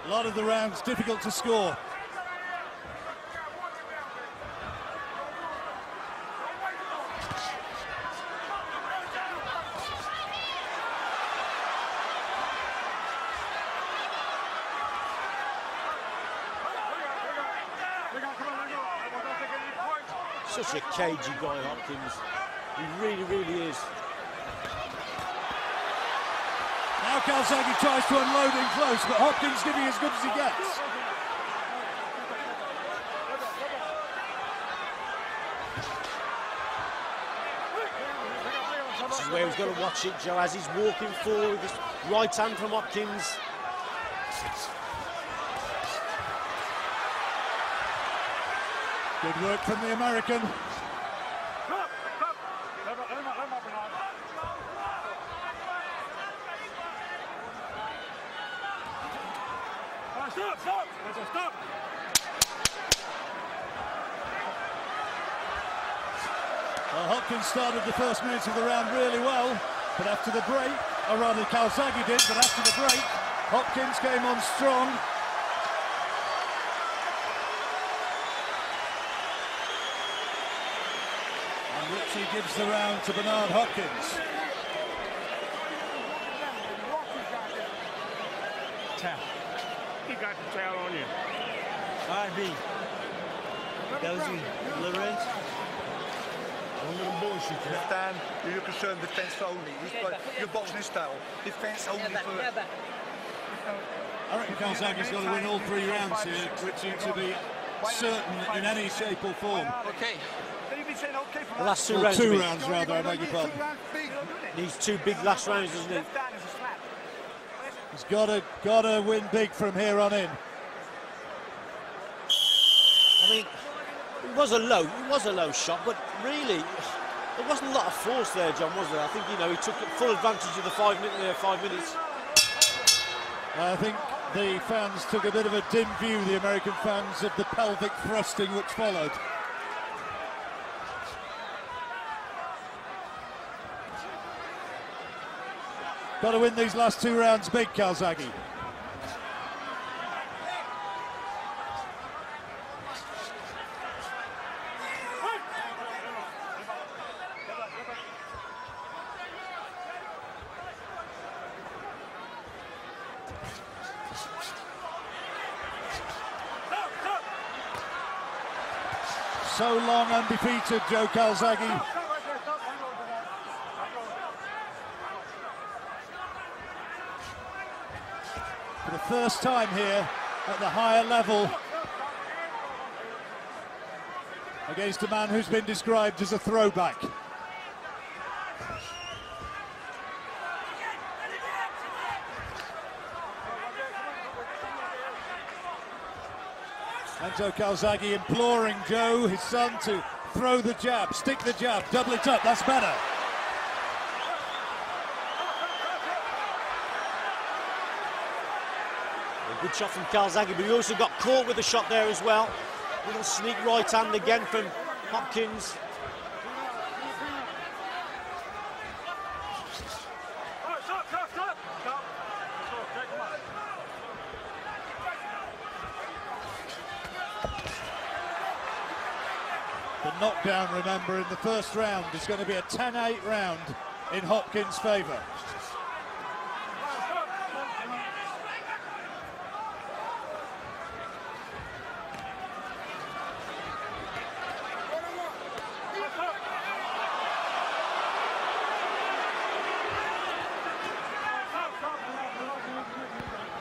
A lot of the rounds difficult to score. Such a cagey guy, Hopkins. He really, really is. Now Calzaghe tries to unload in close, but Hopkins giving as good as he gets. This is where he's got to watch it, Joe, as he's walking forward with his right hand from Hopkins. Good work from the American. Stop! Well, Hopkins started the first minutes of the round really well, but after the break, or rather Calzaghe did, but after the break, Hopkins came on strong. And Ritchie gives the round to Bernard Hopkins. Tap. He got the towel on you. All right, B. That was you. Lorenz. One little bullshit. Left hand, you're concerned defence only. You're boxing his style. Defence only first. I reckon Calzaghe's got to win all 3 rounds here, Ritchie, to be certain in any shape or form. Okay. The last 2 Well, rounds. 2 rounds rather, I beg your pardon. Needs 2 big last rounds, doesn't he? He's got to win big from here on in. I mean, it was a low shot, but really, there wasn't a lot of force there, John, was there? I think, you know, he took full advantage of the 5 minutes. I think the fans took a bit of a dim view, the American fans, of the pelvic thrusting which followed. Got to win these last 2 rounds big, Calzaghe. So long undefeated, Joe Calzaghe. For the first time here at the higher level against a man who's been described as a throwback. Anto Calzaghe imploring Joe, his son, to throw the jab, stick the jab, double it up, that's better. A good shot from Calzaghe, but he also got caught with a shot there as well. Little sneak right hand again from Hopkins. The knockdown, remember, in the first round is going to be a 10-8 round in Hopkins' favour.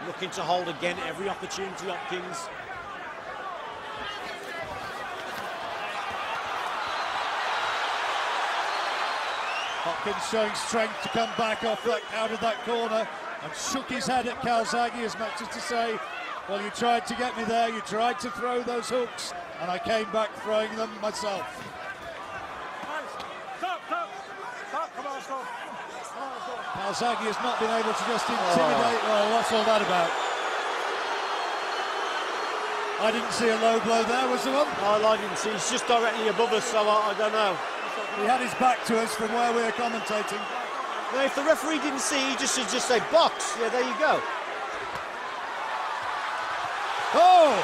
Looking to hold again, every opportunity, Hopkins. Hopkins showing strength to come back off that, out of that corner, and shook his head at Calzaghe as much as to say, well, you tried to get me there, you tried to throw those hooks, and I came back throwing them myself. Calzaghe has not been able to just intimidate. Oh, what's all that about? I didn't see a low blow there, was there one? Oh, I didn't see, he's just directly above us, so I don't know. He had his back to us from where we are commentating. Now, if the referee didn't see, he should just say box. Yeah, there you go. Oh!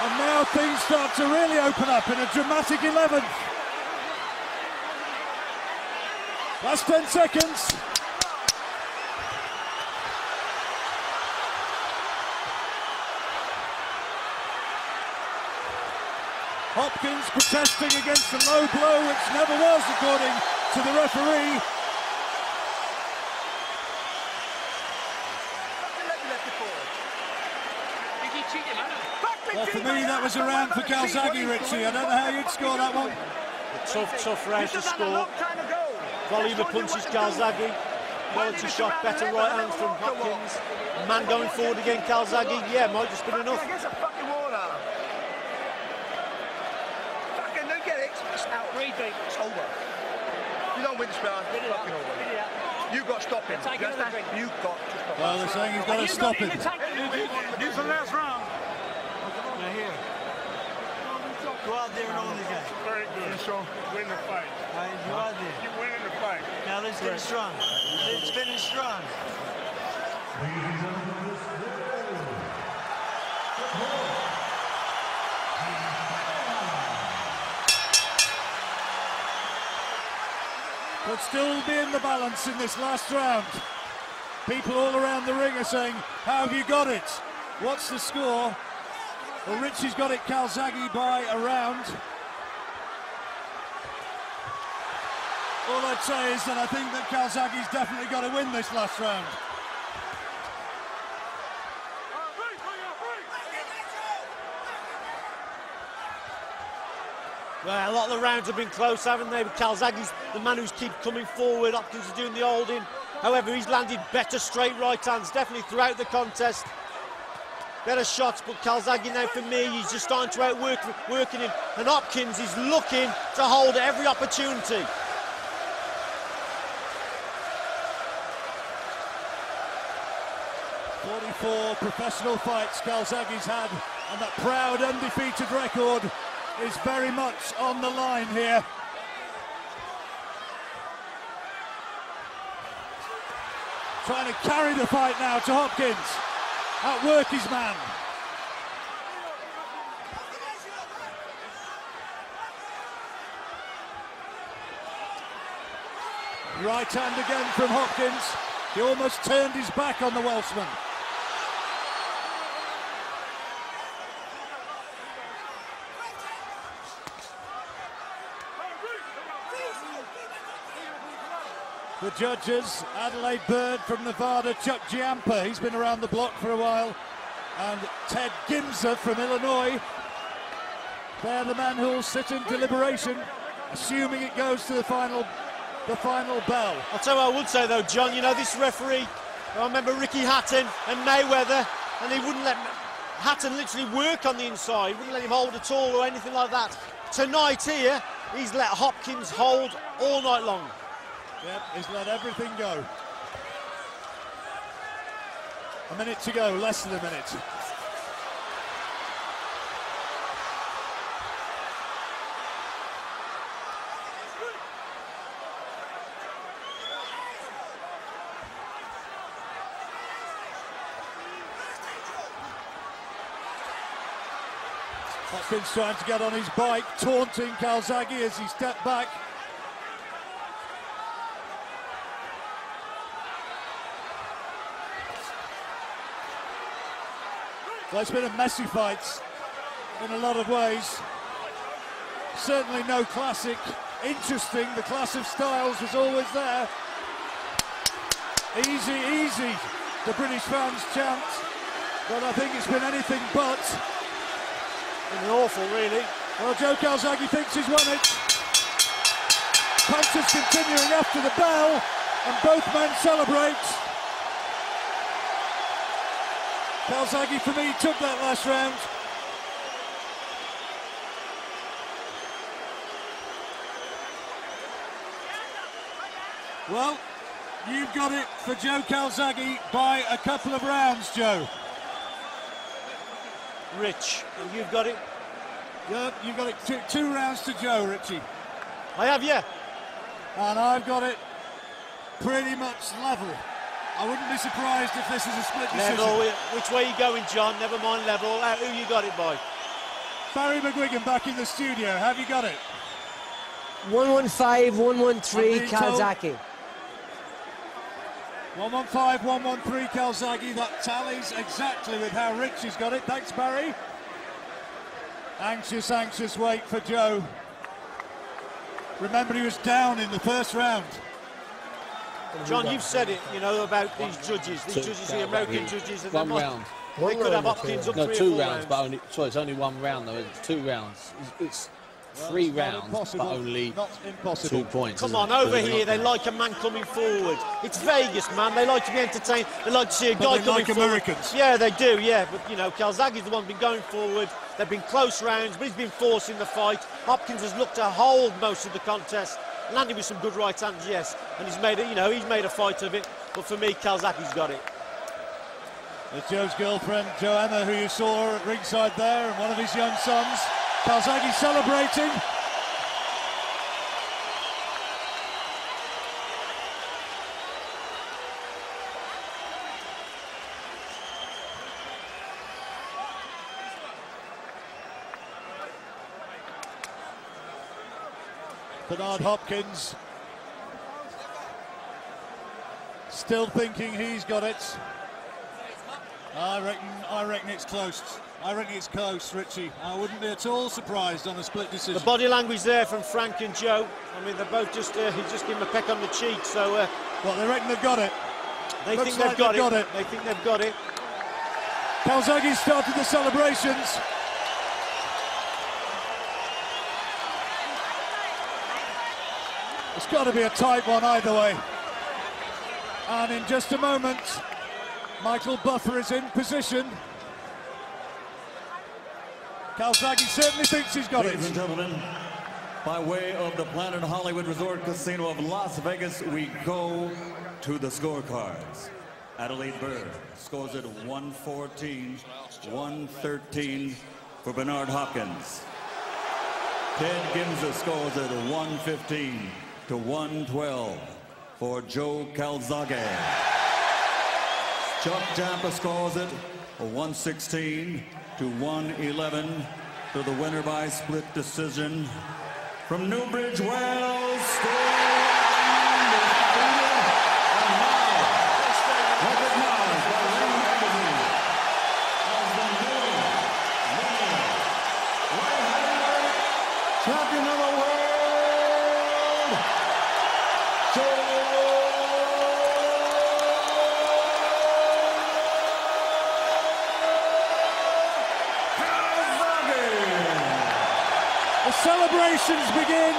And now things start to really open up in a dramatic 11th. Last 10 seconds. Hopkins protesting against the low blow, which never was, according to the referee. Well, for me, that was a round for Calzaghe, Richie. I don't know how you'd score that one. A tough round to score. Volume of punches, Calzaghe. Quality shot, better right hand from Hopkins. Man going forward again, Calzaghe. Yeah, might just been enough. It's over. You don't win this round, it's fucking over. You've got to stop him. You've got to stop him. Well, they're saying he's got to stop him. This is the last round. Now here. Go out there and own the guy. Very good. So win the fight. All right, go out there. You're winning the fight. Now let's finish strong. Let's finish strong. Could still be in the balance in this last round. People all around the ring are saying, how have you got it? What's the score? Well, Richie's got it, Calzaghe, by a round. All I'd say is that I think that Calzaghe's definitely got to win this last round. Well, a lot of the rounds have been close, haven't they? But Calzaghe's the man who's keep coming forward. Hopkins is doing the holding. However, he's landed better straight right hands, definitely throughout the contest. Better shots, but Calzaghe now, for me, he's just starting to outwork him. And Hopkins is looking to hold every opportunity. "44 professional fights Calzaghe's had, and that proud undefeated record is very much on the line here. Trying to carry the fight now to Hopkins. Outwork his man. Right hand again from Hopkins. He almost turned his back on the Welshman. The judges, Adelaide Bird from Nevada, Chuck Giampa, he's been around the block for a while, and Ted Gimser from Illinois. They're the men who'll sit in deliberation, assuming it goes to the final bell. I'll tell you what I would say though, John, you know, this referee, I remember Ricky Hatton and Mayweather, and he wouldn't let Hatton literally work on the inside, wouldn't let him hold at all or anything like that. Tonight here, he's let Hopkins hold all night long. Yep, he's let everything go. A minute to go, less than a minute. Hopkins trying to get on his bike, taunting Calzaghe as he stepped back. Well, it's been a messy fight in a lot of ways. Certainly no classic. Interesting, the clash of styles was always there. Easy, easy, the British fans chant. But I think it's been anything but. Been awful, really. Well, Joe Calzaghe thinks he's won it. Punches continuing after the bell, and both men celebrate. Calzaghe, for me, took that last round. Well, you've got it for Joe Calzaghe by a couple of rounds, Joe. Rich, and you've got it? Yeah, you've got it two rounds to Joe, Richie. I have, yeah. And I've got it pretty much level. I wouldn't be surprised if this is a split decision. Level, which way are you going, John? Never mind level. Who you got it by? Barry McGuigan back in the studio. Have you got it? 115, 113, Calzaghe. 115, 113, Calzaghe. That tallies exactly with how Rich has got it. Thanks, Barry. Anxious, anxious wait for Joe. Remember, he was down in the first round. John, you've said it, you know, about these judges. These judges, the American judges, and One round. They could have Hopkins up No, 3 or 2 4 rounds, but only. Sorry, it's only 1 round though. It's 2 rounds. It's 3 rounds, but only 2 points. Come on, over here, they like a man coming forward. It's Vegas, man. They like to be entertained. They like to see a guy coming like forward. Americans. Yeah, they do, yeah. But, you know, Calzaghe's the one who's been going forward. They've been close rounds, but he's been forcing the fight. Hopkins has looked to hold most of the contest. Landing with some good right hands, yes. And he's made it, you know, he's made a fight of it. But for me, Calzaghe's got it. There's Joe's girlfriend, Joanna, who you saw at ringside there, and one of his young sons. Calzaghe celebrating. Bernard Hopkins still thinking he's got it. I reckon it's close. I reckon it's close, Richie. I wouldn't be at all surprised on a split decision. The body language there from Frank and Joe. I mean, they're both just, he's just given him a peck on the cheek, so... well, they reckon they've got it. They think they've got it. They think they've got it. Calzaghe started the celebrations. It's got to be a tight one either way. And in just a moment, Michael Buffer is in position. Calzaghe certainly thinks he's got it. Ladies and gentlemen, by way of the Planet Hollywood Resort Casino of Las Vegas, we go to the scorecards. Adelaide Bird scores at 114, 113 for Bernard Hopkins. Ted Gimza scores at 115 to 112 for Joe Calzaghe. Chuck Champa scores it 116 to 111 for the winner by split decision from Newbridge, Wales. Champion of the world, Joe Calzaghe. The celebrations begin.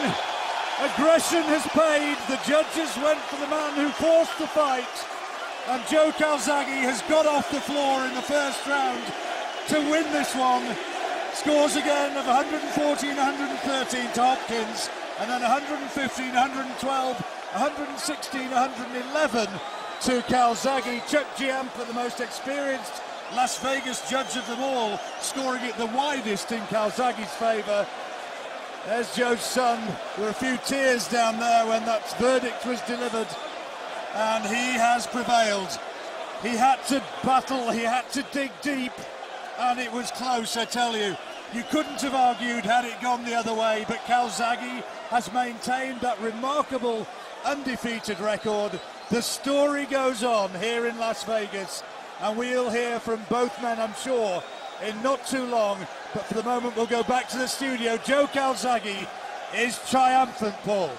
Aggression has paid. The judges went for the man who forced the fight. And Joe Calzaghe has got off the floor in the first round to win this one. Scores again of 114, 113 to Hopkins, and then 115, 112, 116, 111 to Calzaghe. Chuck Giampa, the most experienced Las Vegas judge of them all, scoring it the widest in Calzaghe's favour. There's Joe's son. There were a few tears down there when that verdict was delivered, and he has prevailed. He had to battle, he had to dig deep, and it was close, I tell you. You couldn't have argued had it gone the other way, but Calzaghe has maintained that remarkable undefeated record. The story goes on here in Las Vegas, and we'll hear from both men, I'm sure, in not too long. But for the moment, we'll go back to the studio. Joe Calzaghe is triumphant, Paul.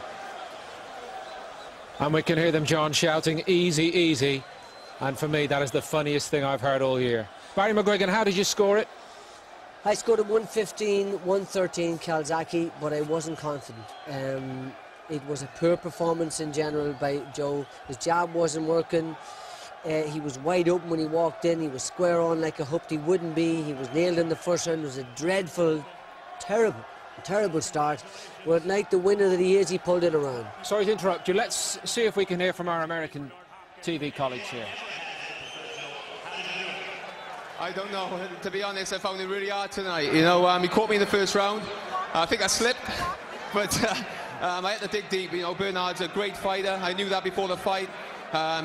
And we can hear them, John, shouting, easy, easy. And for me, that is the funniest thing I've heard all year. Barry McGuigan, how did you score it? I scored at 115, 113 Calzaghe, but I wasn't confident. It was a poor performance in general by Joe. His jab wasn't working. He was wide open when he walked in. He was square on like I hoped he wouldn't be. He was nailed in the first round. It was a dreadful, terrible start. But like the winner that he is, he pulled it around. Sorry to interrupt you. Let's see if we can hear from our American TV colleagues here. I don't know, to be honest. I found it really hard tonight. You know, he caught me in the first round. I think I slipped, but I had to dig deep. You know, Bernard's a great fighter. I knew that before the fight.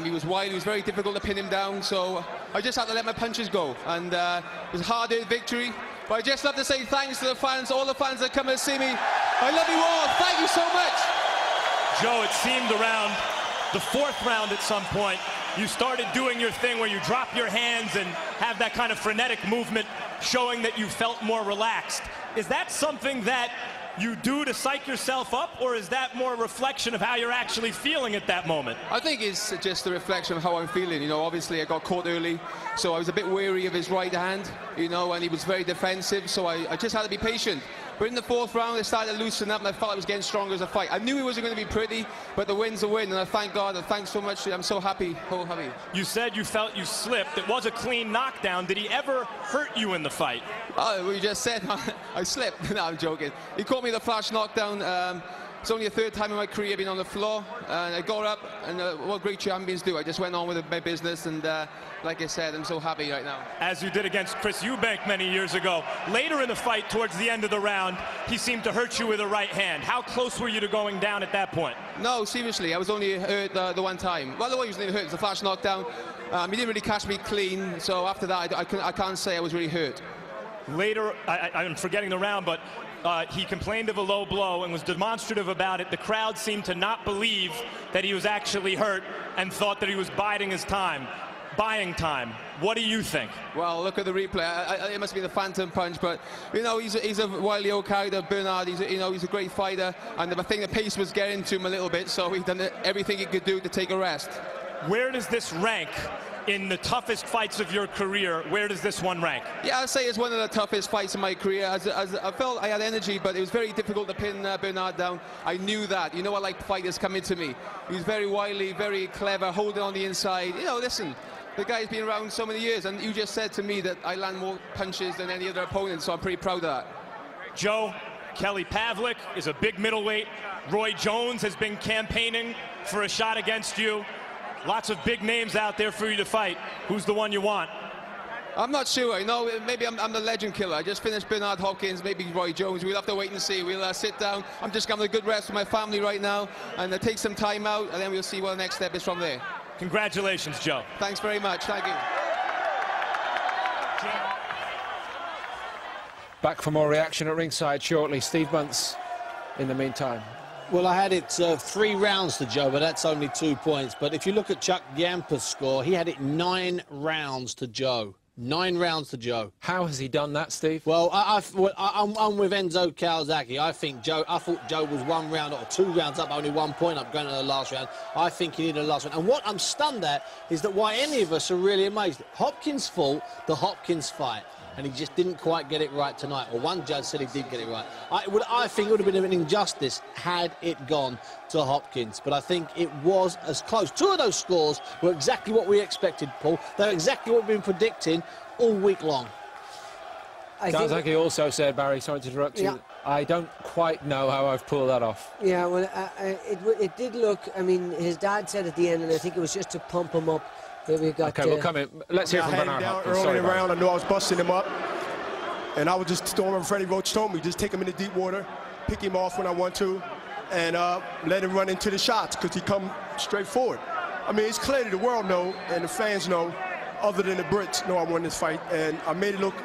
He was wide, it was very difficult to pin him down, so I just had to let my punches go. And it was a hard-earned victory. But I'd just love to say thanks to the fans, all the fans that come and see me. I love you all. Thank you so much. Joe, it seemed around the fourth round at some point, you started doing your thing where you drop your hands and have that kind of frenetic movement, showing that you felt more relaxed. Is that something that you do to psych yourself up, or is that more a reflection of how you're actually feeling at that moment? I think it's just a reflection of how I'm feeling. You know, obviously I got caught early, so I was a bit wary of his right hand, you know, and he was very defensive, so I just had to be patient. But in the 4th round, it started to loosen up, and I felt I was getting stronger as a fight. I knew it wasn't going to be pretty, but the win's a win, and I thank God, and thanks so much. I'm so happy, so happy. You said you felt you slipped. It was a clean knockdown. Did he ever hurt you in the fight? Oh, we just said I slipped. No, I'm joking. He caught me the flash knockdown. It's only the 3rd time in my career being on the floor, and I got up, and what great champions do. I just went on with my business, and like I said, I'm so happy right now. As you did against Chris Eubank many years ago. Later in the fight, towards the end of the round, he seemed to hurt you with a right hand. How close were you to going down at that point? No, seriously, I was only hurt the one time. Well, the way he was only hurt, it was a flash knockdown. He didn't really catch me clean, so after that, I can't say I was really hurt. Later, I'm forgetting the round, but he complained of a low blow and was demonstrative about it. The crowd seemed to not believe that he was actually hurt and thought that he was buying time. What do you think? Well, look at the replay. It must be the phantom punch, but you know, he's a wily old character, Bernard. He's a great fighter, and I think the pace was getting to him a little bit, so he's done everything he could do to take a rest. Where does this rank in the toughest fights of your career? Where does this one rank? Yeah, I'd say it's one of the toughest fights in my career. As I felt I had energy, but it was very difficult to pin Bernard down. I knew that. You know, I like fighters coming to me. He's very wily, very clever, holding on the inside. You know, listen, the guy's been around so many years, and you just said to me that I land more punches than any other opponent, so I'm pretty proud of that. Joe, Kelly Pavlik is a big middleweight. Roy Jones has been campaigning for a shot against you. Lots of big names out there for you to fight. Who's the one you want? I'm not sure. You know, maybe I'm the legend killer. I just finished Bernard Hopkins, maybe Roy Jones. We'll have to wait and see. We'll sit down. I'm just having a good rest with my family right now, and take some time out, and then we'll see what the next step is from there. Congratulations, Joe. Thanks very much. Thank you. Back for more reaction at ringside shortly. Steve Bunce in the meantime. Well, I had it 3 rounds to Joe, but that's only 2 points. But if you look at Chuck Yampa's score, he had it 9 rounds to Joe. 9 rounds to Joe. How has he done that, Steve? Well, I'm with Enzo Calzaghe. I thought Joe was 1 round or 2 rounds up, only 1 point up going to the last round. I think he needed the last round. And what I'm stunned at is that why any of us are really amazed. Hopkins fought the Hopkins fight, and he just didn't quite get it right tonight. Or one judge said he did get it right. I think it would have been an injustice had it gone to Hopkins. But I think it was as close. 2 of those scores were exactly what we expected, Paul. They're exactly what we've been predicting all week long. Calzaghe also said, Barry, sorry to interrupt you, I don't quite know how I've pulled that off. Yeah, well, it did look, I mean, his dad said at the end, and I think it was just to pump him up. We got okay, we'll come in. Let's hear from Bernard Hopkins. Early in the round, I knew I was busting him up, and I was just storming. Freddie Roach told me, just take him into deep water, pick him off when I want to, and let him run into the shots because he come straight forward. I mean, it's clear that the world know and the fans know, other than the Brits, know I won this fight, and I made it look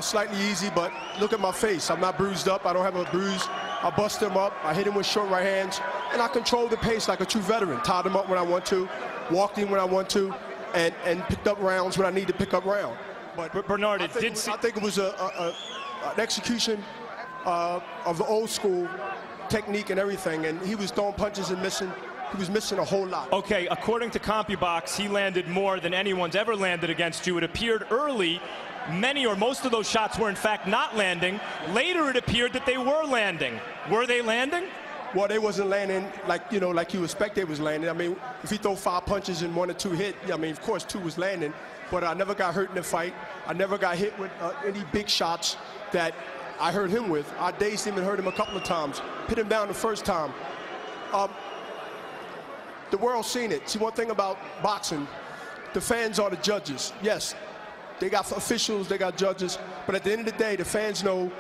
slightly easy, but look at my face. I'm not bruised up. I don't have a bruise. I bust him up. I hit him with short right hands, and I controlled the pace like a true veteran. Tied him up when I want to, walked him when I want to, and picked up rounds when I need to pick up round. But Bernard, I think it was an execution of the old school technique and everything, and he was throwing punches and missing. He was missing a whole lot. Okay, according to CompuBox, he landed more than anyone's ever landed against you. It appeared early many or most of those shots were in fact not landing. Later it appeared that they were landing. Were they landing? Well, they wasn't landing like you expect they was landing. I mean, if he throw 5 punches and 1 or 2 hit, I mean, of course 2 was landing, but I never got hurt in the fight. I never got hit with any big shots that I hurt him with. I dazed him and hurt him a couple of times. Hit him down the first time. The world's seen it. See, one thing about boxing, the fans are the judges. Yes, they got officials, they got judges, but at the end of the day, the fans know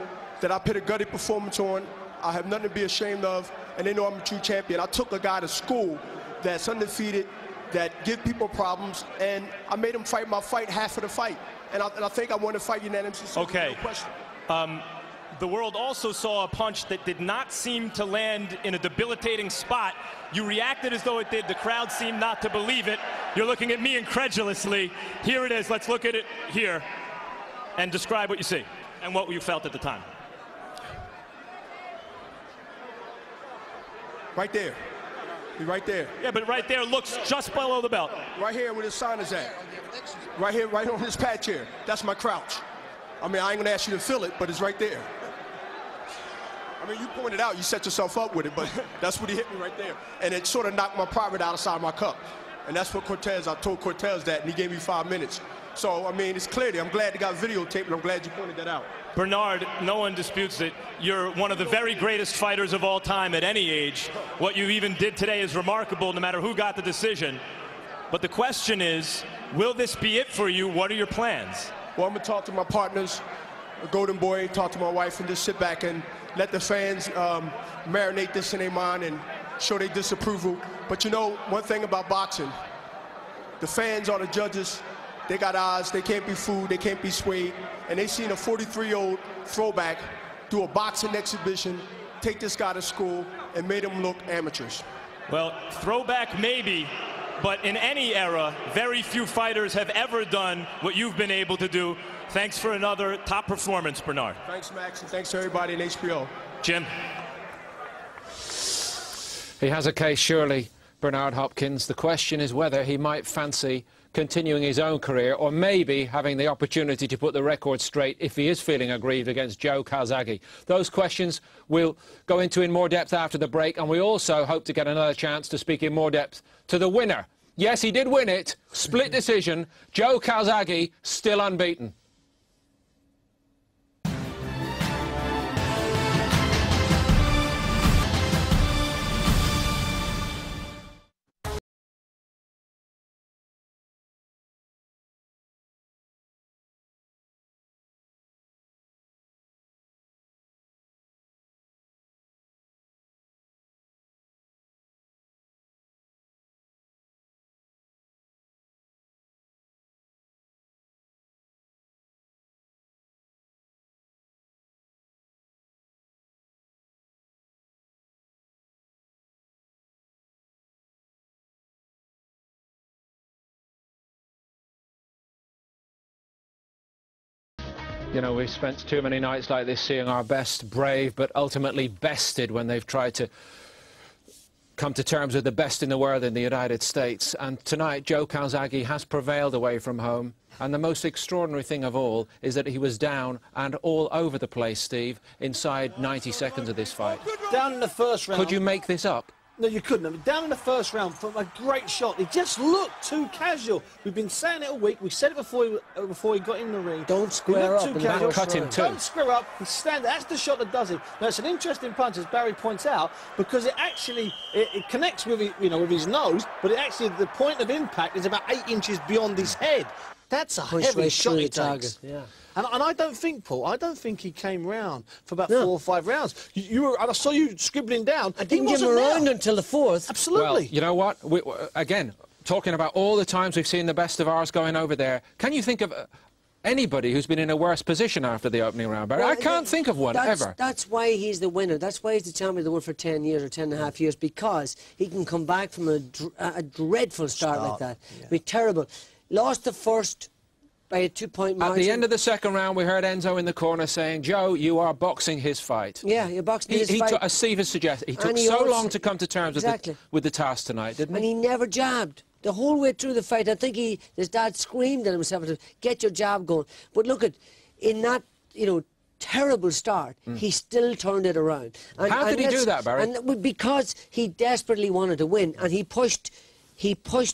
that I put a gutted performance on. I have nothing to be ashamed of, and they know I'm a true champion. I took a guy to school that's undefeated, that give people problems, and I made him fight my fight half of the fight. And I think I won the fight unanimously. Okay. No question. The world also saw a punch that did not seem to land in a debilitating spot. You reacted as though it did. The crowd seemed not to believe it. You're looking at me incredulously. Here it is. Let's look at it here and describe what you see and what you felt at the time. Right there. He's right there. Yeah, but right there looks just below the belt. Right here where the sign is at. Right here, right on this patch here. That's my crouch. I mean, I ain't gonna ask you to feel it, but it's right there. I mean, you pointed out, you set yourself up with it, but that's what he hit me right there. And it sort of knocked my private outside my cup. And that's what Cortez, I told Cortez that, and he gave me 5 minutes. So, I mean, it's clear there. I'm glad they got videotape, and I'm glad you pointed that out. Bernard, no one disputes it. You're one of the very greatest fighters of all time at any age. What you even did today is remarkable, no matter who got the decision. But the question is, will this be it for you? What are your plans? Well, I'm going to talk to my partners, Golden Boy, talk to my wife, and just sit back and let the fans marinate this in their mind and show their disapproval. But you know, one thing about boxing, the fans are the judges. They got eyes, they can't be fooled, they can't be swayed. And they seen a 43-year-old throwback do a boxing exhibition, take this guy to school, and made him look amateurs. Well, throwback maybe, but in any era, very few fighters have ever done what you've been able to do. Thanks for another top performance, Bernard. Thanks, Max, and thanks to everybody in HBO. Jim. He has a case, surely, Bernard Hopkins. The question is whether he might fancy continuing his own career or maybe having the opportunity to put the record straight if he is feeling aggrieved against Joe Calzaghe. Those questions we'll go into in more depth after the break, and we also hope to get another chance to speak in more depth to the winner. Yes, he did win it. Split decision. Joe Calzaghe still unbeaten. You know, we've spent too many nights like this seeing our best brave, but ultimately bested when they've tried to come to terms with the best in the world in the United States. And tonight, Joe Calzaghe has prevailed away from home. And the most extraordinary thing of all is that he was down and all over the place, Steve, inside 90 seconds of this fight. Down in the first round. Could you make this up? No, you couldn't. Down in the first round from a great shot. It just looked too casual. We've been saying it all week. We said it before he got in the ring. Don't square up. That cut him too. Don't square up. He's standing. That's the shot that does it. Now, it's an interesting punch, as Barry points out, because it actually it connects with with his nose, but it actually the point of impact is about 8 inches beyond his head. That's a heavy shot he takes. Yeah. And I don't think, Paul, I don't think he came round for about 4 or 5 rounds. I saw you scribbling down. I didn't give him around until the 4th. Absolutely. Well, you know what? Again, talking about all the times we've seen the best of ours going over there, can you think of anybody who's been in a worse position after the opening round, Barry? Well, I can't think of one, ever. That's why he's the winner. That's why he's the champion of the world for 10 years or 10 and a half years, because he can come back from a dreadful start like that. Yeah. Be terrible. Lost the first by a 2-point margin. At the end of the second round, we heard Enzo in the corner saying, Joe, you are boxing his fight. Yeah, you're boxing his fight. As Steve has suggested, he took so long to come to terms with the task tonight, didn't he? And he never jabbed. The whole way through the fight, I think his dad screamed at himself to get your jab going. But look in that, terrible start, he still turned it around. How did he do that, Barry? And because he desperately wanted to win, and he pushed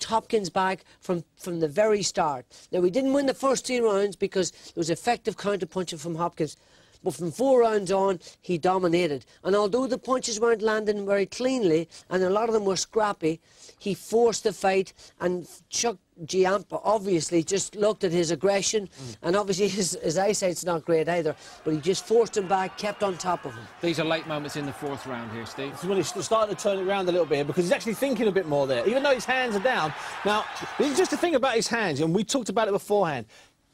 Hopkins back from the very start. Now, we didn't win the first 3 rounds because there was effective counter-punching from Hopkins. But from 4 rounds on, he dominated. And although the punches weren't landing very cleanly, and a lot of them were scrappy, he forced the fight, and Chuck Giampa obviously just looked at his aggression, and obviously his eyesight's not great either, but he just forced him back, kept on top of him. These are late moments in the 4th round here, Steve. This is when he's starting to turn it around a little bit, because he's actually thinking a bit more there, even though his hands are down. Now, the interesting thing about his hands, and we talked about it beforehand,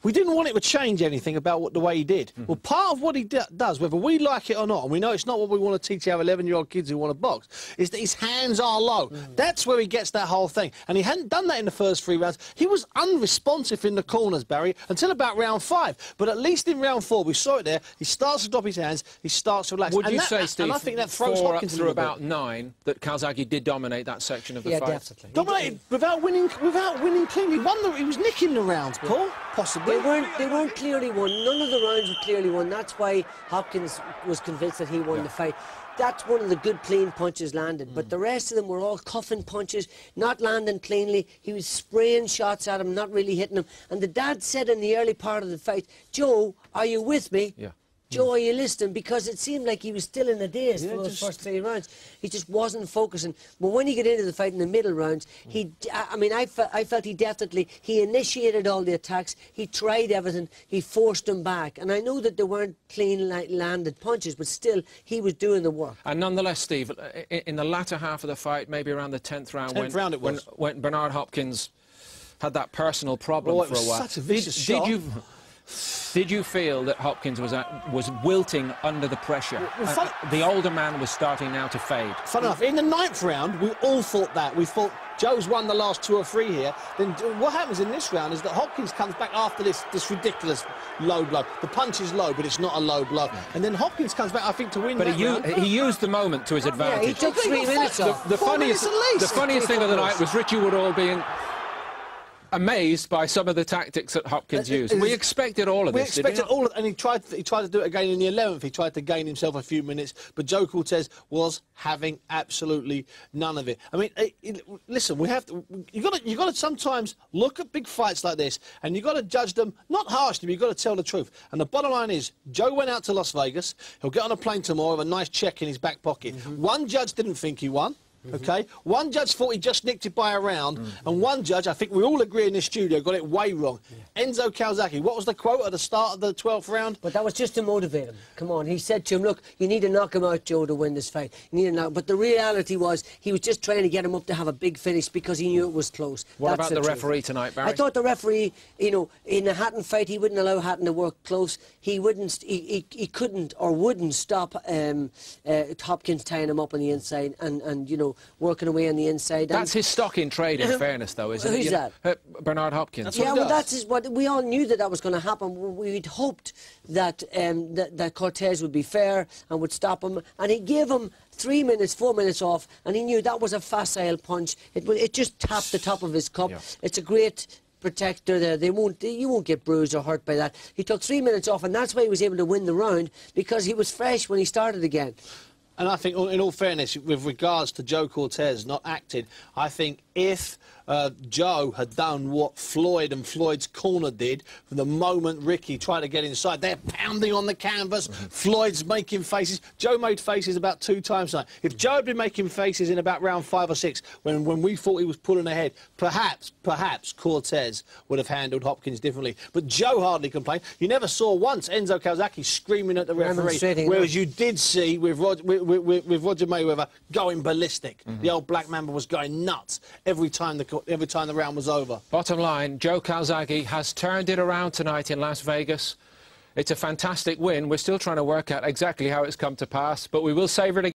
we didn't want it to change anything about the way he did. Well, part of what he does, whether we like it or not, and we know it's not what we want to teach our 11-year-old kids who want to box, is that his hands are low. That's where he gets that whole thing. And he hadn't done that in the first 3 rounds. He was unresponsive in the corners, Barry, until about round 5. But at least in round 4, we saw it there, he starts to drop his hands, he starts to relax. Would you say, Steve, and I think that throws 4 up Hopkins through a little about 9, that Calzaghe did dominate that section of the yeah, fight? Definitely. Dominated without winning cleanly. He was nicking the rounds, Paul, possibly. They weren't clearly won. None of the rounds were clearly won. That's why Hopkins was convinced that he won the fight. That's one of the good clean punches landed. But the rest of them were all cuffing punches, not landing cleanly. He was spraying shots at him, not really hitting him. And the dad said in the early part of the fight, Joe, are you with me? Yeah. Joe, are you listening? Because it seemed like he was still in a daze for those first 3 rounds. He just wasn't focusing. But when he got into the fight in the middle rounds, I felt he initiated all the attacks. He tried everything. He forced them back. And I know that they weren't clean landed punches, but still, he was doing the work. And nonetheless, Steve, in the latter half of the fight, maybe around the 10th round, when Bernard Hopkins had that personal problem for a while. Such a vicious shot. Did you feel that Hopkins was wilting under the pressure? The older man was starting now to fade. Fun enough, in the 9th round, we all thought that. We thought Joe's won the last 2 or 3 here. Then what happens in this round is that Hopkins comes back after this ridiculous low blow. The punch is low, but it's not a low blow. And then Hopkins comes back, I think, to win. But he used the moment to his advantage. Yeah, he took 3 minutes off. The funniest thing of the night was Richie Woodall being amazed by some of the tactics that Hopkins used. We expected all of this. We expected all of it, and he tried to do it again in the 11th. He tried to gain himself a few minutes, but Joe Cortez was having absolutely none of it. I mean, listen, you got to sometimes look at big fights like this, and you got to judge them not harshly, but you got to tell the truth. And the bottom line is, Joe went out to Las Vegas. He'll get on a plane tomorrow with a nice check in his back pocket. One judge didn't think he won. Okay, one judge thought he just nicked it by a round, and one judge, I think we all agree in this studio, got it way wrong. Enzo Calzaghe, what was the quote at the start of the 12th round? But that was just to motivate him. Come on, he said to him, look, you need to knock him out, Joe, to win this fight. You need to knock. But the reality was, he was just trying to get him up to have a big finish because he knew it was close. What about the referee tonight, Barry? I thought the referee, you know, in a Hatton fight, he wouldn't allow Hatton to work close. He couldn't or wouldn't stop Hopkins tying him up on the inside and you know, working away on the inside. That's his stock in trade, in fairness, though, isn't it? Who's that? Bernard Hopkins. Yeah, well, that's what we all knew that was going to happen. We'd hoped that that Cortez would be fair and would stop him, and he gave him 3 minutes, 4 minutes off, and he knew that was a facile punch. It just tapped the top of his cup. Yeah. It's a great protector there. You won't get bruised or hurt by that. He took 3 minutes off, and that's why he was able to win the round, because he was fresh when he started again. And I think, in all fairness, with regards to Joe Cortez not acting, I think if Joe had done what Floyd and Floyd's corner did from the moment Ricky tried to get inside, they're pounding on the canvas, Floyd's making faces. Joe made faces about 2 times tonight. If Joe had been making faces in about round 5 or 6, when we thought he was pulling ahead, perhaps Cortez would have handled Hopkins differently. But Joe hardly complained. You never saw once Enzo Calzaghe screaming at the referee, whereas you did see with Roger Mayweather going ballistic. The old Black Mamba was going nuts every time the round was over. Bottom line, Joe Calzaghe has turned it around tonight in Las Vegas. It's a fantastic win. We're still trying to work out exactly how it's come to pass, but we will savour it again.